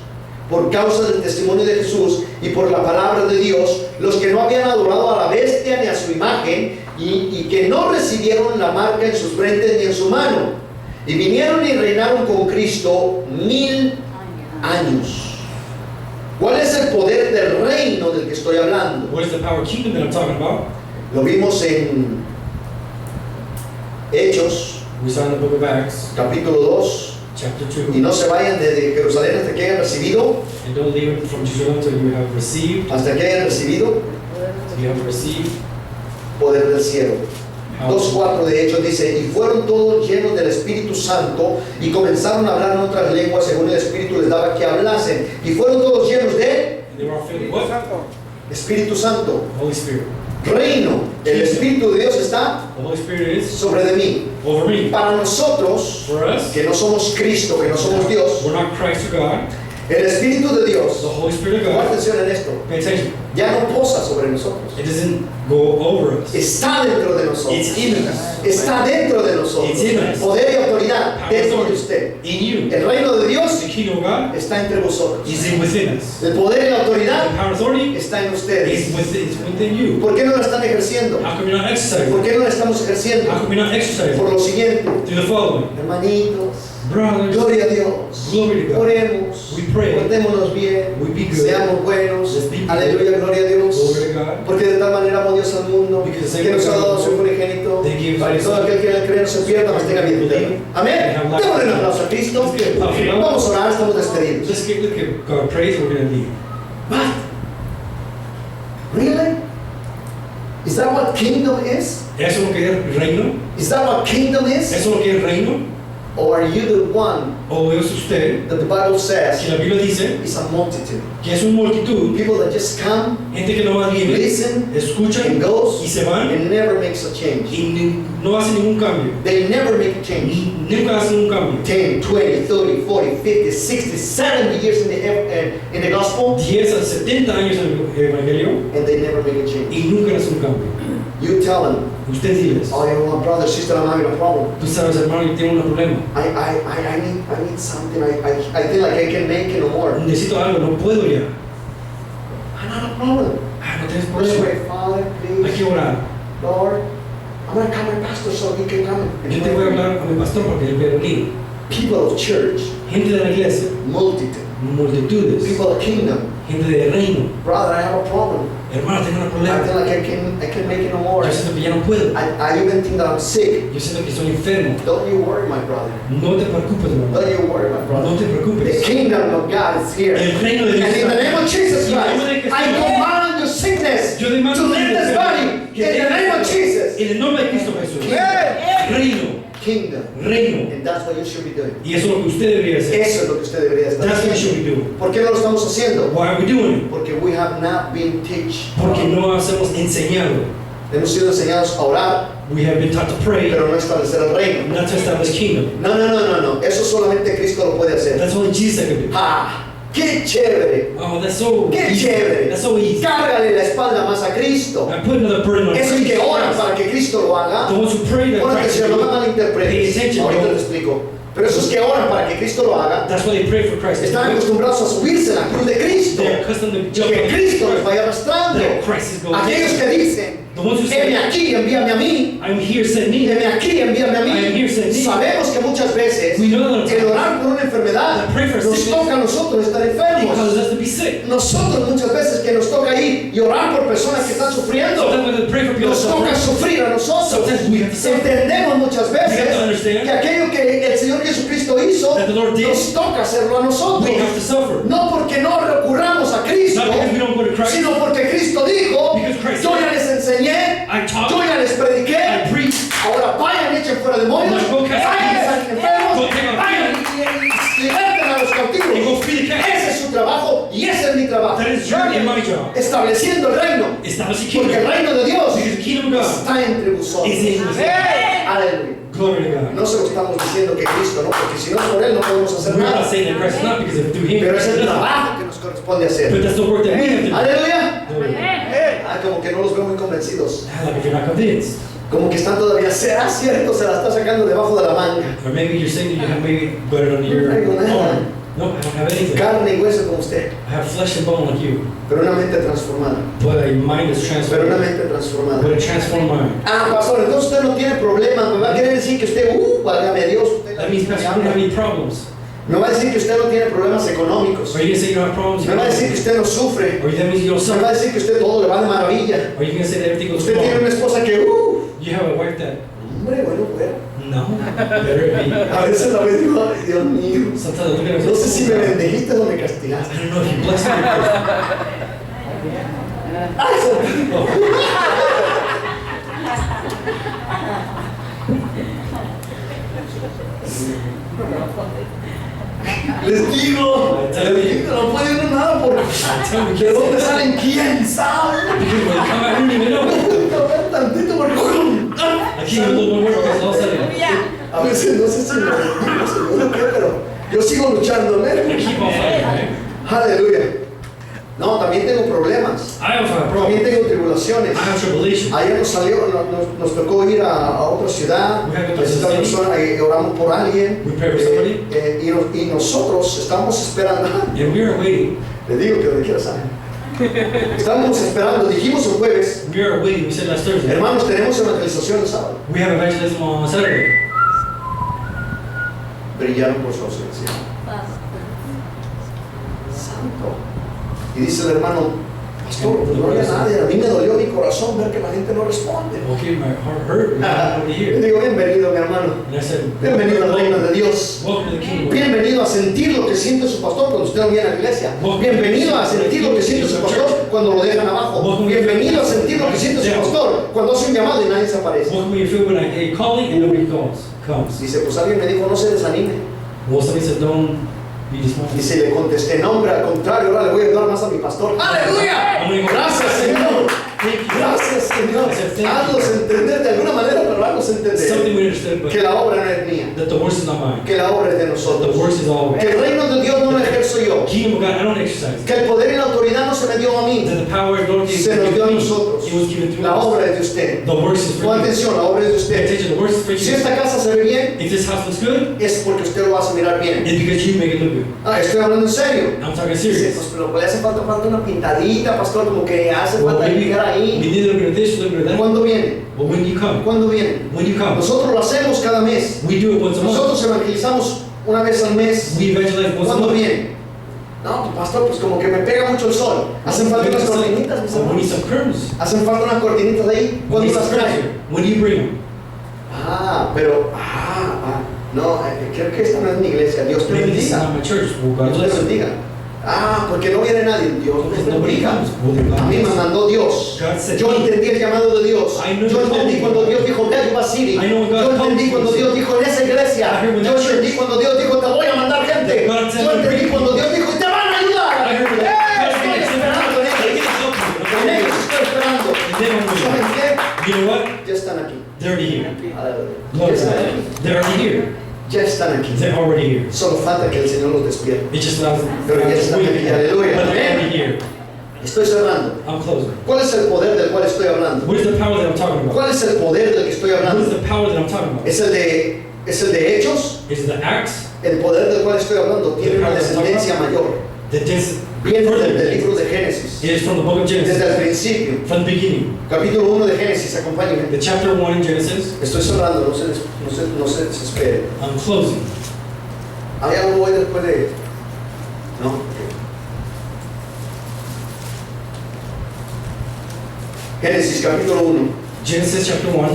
por causa del testimonio de Jesús y por la palabra de Dios, los que no habían adorado a la bestia ni a su imagen y que no recibieron la marca en sus frentes ni en su mano. Y vinieron y reinaron con Cristo 1000 años. ¿Cuál es el poder del reino del que estoy hablando? What is the power kingdom that I'm talking about? Lo vimos en Hechos, We saw in the book of Acts, capítulo 2. chapter Y 2. no se vayan desde Jerusalén hasta que hayan recibido, And don't leave it from Jerusalem until you have received. hasta que hayan recibido So you have received. poder del cielo. Power. 2:4 de Hechos dice, y fueron todos llenos del Espíritu Santo y comenzaron a hablar en otras lenguas según el Espíritu les daba que hablasen. Y fueron todos llenos de And they were all filled with Espíritu what? Santo. Espíritu Santo. Holy Spirit. Reino, el Espíritu de Dios está The Holy Spirit is sobre de mí. over me. Para nosotros, For us, que no somos Cristo, que no somos Dios, we're not Christ or God. el Espíritu de Dios, The Holy Spirit of pon God, atención en esto, pay attention. ya no posa sobre nosotros. It doesn't go over us. Está dentro de nosotros. It's in us. Está dentro de nosotros. It's in us. Poder y autoridad Power dentro de authority usted. in you. El reino de Dios The kingdom of God está entre vosotros. is in within us. El poder y la The autoridad power authority está en is ustedes. within you. ¿Por qué no la están ejerciendo? How come you're not exercising? ¿Por qué no la estamos How ejerciendo? come you're not exercising? Por lo siguiente, Through the following. hermanitos, Brothers, gloria a Dios. glory to God. Oremos, We pray. portémonos bien, We be good. seamos buenos. Let's be good. Aleluya, gloria a Dios. Glory to God. Porque de tal manera amó Dios al mundo Because the same que nos way ha God dado loved su the world, unigénito they gave para que us todo aquel que en él cree no se pierda, mas tenga vida eterna. Amén. have life. Démosle un aplauso a Cristo. Let's give a applause. Vamos a orar, estamos despedidos. Let's give God praise. We're going to leave. What? Really? Is that what kingdom is? ¿Eso es lo que es reino? Is that what kingdom is? ¿Eso es lo que es reino? Or are you the one ¿O es usted, that the Bible says que la Biblia dice is a multitude? que es una multitud, People that just come, gente que nomás viene, listen, escucha and goes, y se van and never makes a change. y no hace ningún cambio? They never make a change. Nunca hacen un cambio. 10, 20, 30, 40, 50, 60, 70 years in the gospel, 10 a 70 años en el Evangelio and they never make a change. y nunca hacen un cambio. You tell them, Usted diles, oh, you know, brother, sister, I'm having a problem. tú sabes, hermano, yo tengo un problema. I need something. I feel like I can make it no more. Necesito algo, no puedo ya. I not a problem. Ah, no tienes Let's problema. pray, Father, Hay please, que orar. Lord. I'm going to call my pastor so he can come. Yo te voy a hablar a mi pastor porque él puede venir. People of church, Gente de la iglesia, multitude. multitudes, People of kingdom. gente del reino. Brother, I have a problem. Hermano, tengo un I problema. feel like I can make it no more. Yo siento que ya no puedo. I even think that I'm sick. Yo siento que estoy enfermo. Don't you worry, my brother. No te preocupes, hermano. Don't you worry, my brother. No te The preocupes. kingdom of God is here. El reino de Dios And in the name of Jesus Y en el Christ, nombre de Jesús, I command your sickness yo demando to leave this body que in the name of Jesus. En el nombre de Cristo Jesús. Kingdom. Reino, Kingdom. reino. And that's what you should be doing. Y eso es lo que usted debería hacer. Eso es lo que usted debería estar That's what we should haciendo. be doing. ¿Por qué no lo estamos haciendo? Why are we doing it? Porque we have not been teach. Porque no hemos enseñado. Hemos sido enseñados a orar, We have been taught to pray, pero no establecer el reino. not to establish kingdom. No. Eso solamente Cristo lo puede hacer. That's only Jesus that can do. ¡Ah! ¡Qué chévere! Oh, that's so ¡Qué easy. chévere! That's so easy. Cárgale la espalda más a Cristo. I put another burden on Esos que oran Christ. para que Cristo lo haga. The ones who pray that Pon Christ atención, no me will do it. Pay malinterpretes. attention, Ahorita bro. te explico. Pero esos que oran para que Cristo lo haga, That's why they pray for Christ. están acostumbrados a subirse a la cruz de Cristo. They're accustomed to Y jump que on Cristo los Christ. vaya arrastrando. That Christ is going Aquellos que dicen, The ones who say, heme aquí, envíame a mí. I'm here, send me. Heme aquí, envíame a I am here, mí. send me. Sabemos que muchas veces We know that el orar por una enfermedad The pray for nos sickness toca a nosotros estar It enfermos. causes us to be sick. Nosotros muchas veces que nos toca ir y orar por personas que están sufriendo, Sometimes we have to pray for people nos toca suffering. sufrir a nosotros. Sometimes we have to suffer. Entendemos muchas We have to veces understand que aquello que el Señor Jesucristo hizo, that the Lord did. nos toca hacerlo a nosotros. We have to suffer. No porque no recurramos a Cristo, Not because we don't go to Christ. sino porque Cristo dijo, Because Christ yo said, ya les enseñé, I taught, yo ya les prediqué, I preached. ahora vayan, echen fuera demonios, Now go cast vayan, demons. saquen enfermos, Go take out vayan y liberten a los And go cautivos. free the captives. Ese es su trabajo y ese es mi trabajo. That is your and my job. Estableciendo el reino, Establish the porque el kingdom. reino de Dios Because the kingdom of God está entre vosotros. is in us. Aleluya. Glory to God. No se lo estamos diciendo que Cristo, ¿no? Porque si no por Él no podemos hacer We're not nada. saying that Christ is not because of through Him. Pero es el Christ is not. trabajo que nos corresponde hacer. But that's the work that we have to do. Aleluya. Glory to God. Ah, como que no los veo muy convencidos. Like if you're not convinced. Como que están todavía, será cierto, se la está sacando debajo de la manga. Or maybe you're saying that you have maybe got it under your No traigo nada. arm. No, I don't have anything. Carne y hueso como usted, I have flesh and bone like you. pero una mente transformada. But a mind is Pero una transformed. mente transformada. But a transformed mind. Ah, pastor, entonces usted no tiene problemas. Me va a querer decir que usted, válgame Dios. Usted That means, Pastor, you don't have any problems. me va a decir que usted no tiene problemas económicos. Are you going to say you don't have problems? Me va a decir que usted no sufre. Or that means you don't Me va a suffer? decir que usted todo le va de maravilla. Are you going to say that everything goes Usted tiene wrong? una esposa que, You have a wife that, hombre, bueno. no, better it be. A veces la vez digo, ay, Dios mío. Sometimes I look at him and No sé si me say, bendijiste o me castigaste. I don't know if you blessed me or cursed Ay, me. Oh, les digo, no puede ir nada porque tell me, de dónde salen, quién sabe. because when they come out, I don't even know. A ver tantito porque I can't even do no work because all of a sudden, a veces no sé si me bendigo, Señor, o qué, pero yo sigo luchando, I ¿eh? keep on fighting, right? Aleluya. No, también tengo problemas. I also have También problems. tengo tribulaciones. I have tribulation. Ayer nos tocó ir a otra ciudad, We have to go to esta the city. persona, oramos por alguien, We pray for somebody. y nosotros estamos esperando, And we are waiting. le digo que donde quiera saben, estamos esperando, dijimos el jueves, We are waiting. We said last Thursday. hermanos, tenemos evangelización el sábado, We have evangelism on Saturday. brillaron por su ausencia. Santo. Y dice el hermano, pastor, pues no había nadie, a mí me dolió mi corazón ver que la gente no responde. Okay, my heart hurt. We have nobody Le here. digo, bienvenido mi hermano, And I said, bienvenido al reino de Dios, welcome to the kingdom. bienvenido a sentir lo que siente su pastor cuando usted no viene a la iglesia. Bienvenido a sentir lo que siente su pastor cuando lo dejan abajo. Bienvenido a sentir lo que siente su pastor cuando hace un llamado y nadie se aparece. Welcome you feel when I get calling and nobody comes. Dice, pues alguien me dijo, no se desanime. Well, somebody said, don't be disappointed. Dice, le contesté, no hombre, al contrario, ahora le voy a ayudar más a mi pastor. ¡Aleluya! Gracias, Señor. Gracias, Señor. Hazlos entender de alguna manera, pero hazlos Something entender we understood, but que la obra no es mía, that the works is not mine. que la obra es de The nosotros. works is all. Que el reino de Dios no lo ejerzo yo. Kingdom of God, I don't exercise. Que el poder y la autoridad no se me dio a mí, That the power of Lord is se nos dio a given to me. nosotros. It was given to La us. obra es de usted. The works is for Pon you. atención, la obra es de Pay usted. attention, the works is for Si you. esta casa se ve bien, If this house looks good, es porque usted lo hace mirar bien. it's because you make it look good. Ah, estoy hablando en serio. I'm talking Dice, serious. pues pero le hace falta una pintadita, pastor, como que hace Well, falta maybe llegar we ahí. need a little bit of this, a little bit of that. ¿Cuándo viene? But when you come, ¿Cuándo viene? when you come, Nosotros lo hacemos cada mes. we do it once a month. Nosotros evangelizamos una vez al mes. We evangelize once a ¿Cuándo month. viene? No, pastor, pues como que me pega mucho el sol. Hacen falta unas cortinitas, mis We need hermanos. some curtains. Hacen falta unas cortinitas ahí. We ¿Cuándo need las some curtains. traen? When do you bring them? No, creo que esta no es mi iglesia. Dios te Maybe this is bendiga. not my church. Well, God Dios te bless you. bendiga. Porque no viene nadie. Dios te Because nobody bendiga. comes. Well, then God A mí me bless you. mandó Dios. God said Yo me. entendí el llamado de Dios. I know Yo the entendí calling. cuando Dios dijo, ve a Yuba City. I know when God Yo entendí calls cuando you. Dios dijo, en esa iglesia. I heard when Yo that entendí church. cuando Dios dijo, te voy a mandar gente. God said Yo to entendí bring cuando people. Dios dijo, te van a ayudar. I heard when Estoy esperando en ellos. En ellos estoy esperando. ¿Saben qué? You know what? Ya están aquí. They're already here. Ya Glory to están God. aquí. They're already here. Ya están aquí. They're already here. Solo falta que el Señor los despierte. It just allows them Pero ya están aquí. Aleluya. But they're already here. Estoy cerrando. I'm closing. ¿Cuál es el poder del cual estoy hablando? What is the power that I'm talking about? ¿Cuál es el poder del que estoy What is hablando? the power that I'm talking about? ¿Es el de Hechos? Is it the Acts? El poder del cual estoy hablando tiene una descendencia mayor. The this Viene del libro de Génesis. It is from the book of Genesis. Desde el principio. From the beginning. Capítulo 1 de Génesis, acompáñenme. The chapter 1 in Genesis. Estoy cerrando, no se desespere. I'm closing. ¿Hay algo hoy después de...? ¿No? Génesis capítulo 1, Genesis chapter 1,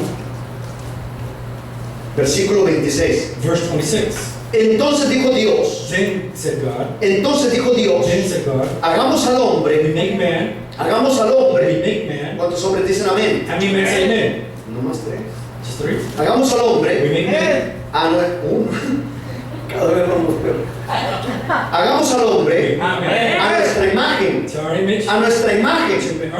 versículo 26. verse 26. Entonces dijo Dios, Then said God, then said God, hagamos al we hombre, make man, hagamos al we hombre. make man. ¿Cuántos hombres dicen amén? How many men say amen? No más tres. Just 3. Hagamos al We hombre. make man. No es uno. Cada vez vamos peor. Hagamos al hombre Amen. a nuestra imagen. To our image. A nuestra imagen.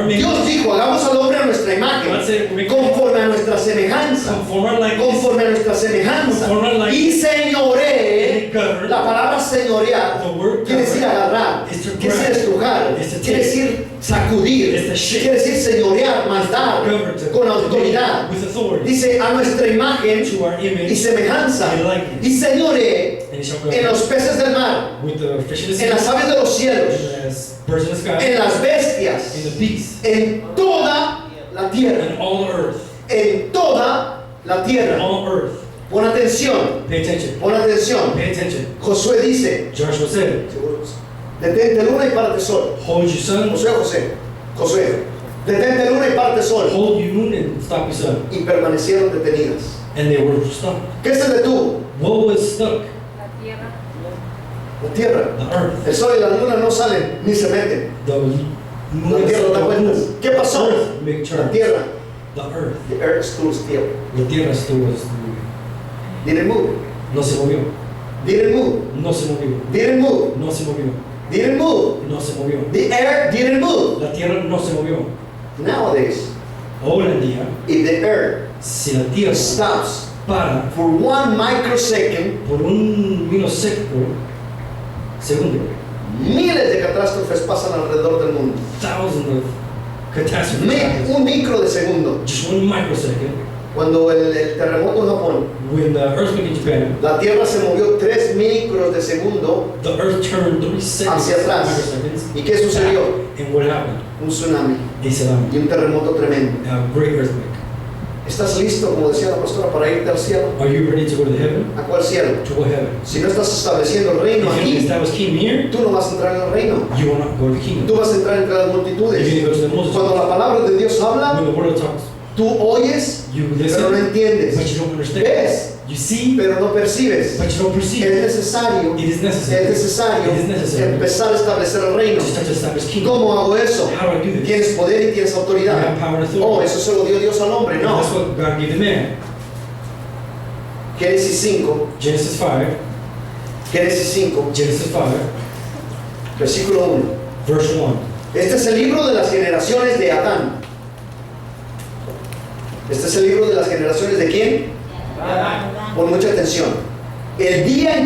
Dios dijo, hagamos al hombre a nuestra imagen, conforme a nuestra semejanza. Conform our likeness. Conforme a nuestra semejanza. Y señoree. La palabra señorear The word quiere decir agarrar, is to quiere decir grab, estrujar, is to quiere take, decir sacudir, is to shake, quiere decir señorear, mandar, govern, to con autoridad. with authority. Dice a nuestra imagen To our y image semejanza. and likeness. Y señoree And it shall en los govern peces del mar, with the fish of the en las sea, aves de los cielos, as birds of the sky, en las bestias, in the beasts, en toda la tierra, and all the earth. en toda la tierra. All earth. Pon atención, Pay attention. pon atención. Pay attention. Josué dice, Joshua said, detente luna y párate sol. hold your sun, Josué, detente luna y párate sol. hold your moon, and stop your sun. Y permanecieron detenidas. And they were stuck. ¿Qué se detuvo? What was stuck? La tierra. La tierra. The earth. El sol y la luna no salen ni se meten. The moon La tierra da the vueltas. moon. ¿Qué pasó? Earth make La turns. tierra. The earth. The earth stood still. La tierra still was Didn't move. no se movió. Didn't move. No se movió. Didn't move. No se movió. Didn't move. No se movió. The air didn't move. La tierra no se movió. Nowadays, Hoy en día, if the earth si la tierra stops para for 1 microsecond, por un segundo, miles de catástrofes pasan alrededor del mundo. thousands of catastrophes. Un micro de segundo. Just 1 microsecond. Cuando el terremoto en Japón, When the earthquake in Japan, la tierra se movió 3 micros de segundo. the earth turned 3 seconds, Hacia atrás. microseconds. ¿Y qué sucedió? And what happened? Un tsunami A tsunami. y un terremoto tremendo. A great earthquake. ¿Estás listo, como decía la pastora, para irte al cielo? Are you ready to go to the heaven? ¿A cuál cielo? To what heaven? Si no estás estableciendo el reino If you aquí, establish king here, tú no vas a entrar en el reino. you will not go to the kingdom. Tú vas a entrar entre las You're multitudes. going to go to the Cuando multitude. la palabra de Dios habla, When the word talks, tú oyes, you pero no listen, but entiendes. you don't understand. Ves, You see, pero no percibes. but you don't perceive. Es necesario, It is necessary. es necesario It is necessary. empezar a establecer el reino. To start to establish kingdom. ¿Cómo hago eso? How do I do this? Tienes poder y tienes You autoridad. have power and authority. Oh, eso se lo dio Dios al hombre. And No. that's what God gave the man. Génesis 5, Genesis 5, Génesis 5, Genesis 5, versículo 1. verse 1. Este es el libro de las generaciones de Adán. Este es el libro de las generaciones de quién? Pon mucha atención. El día en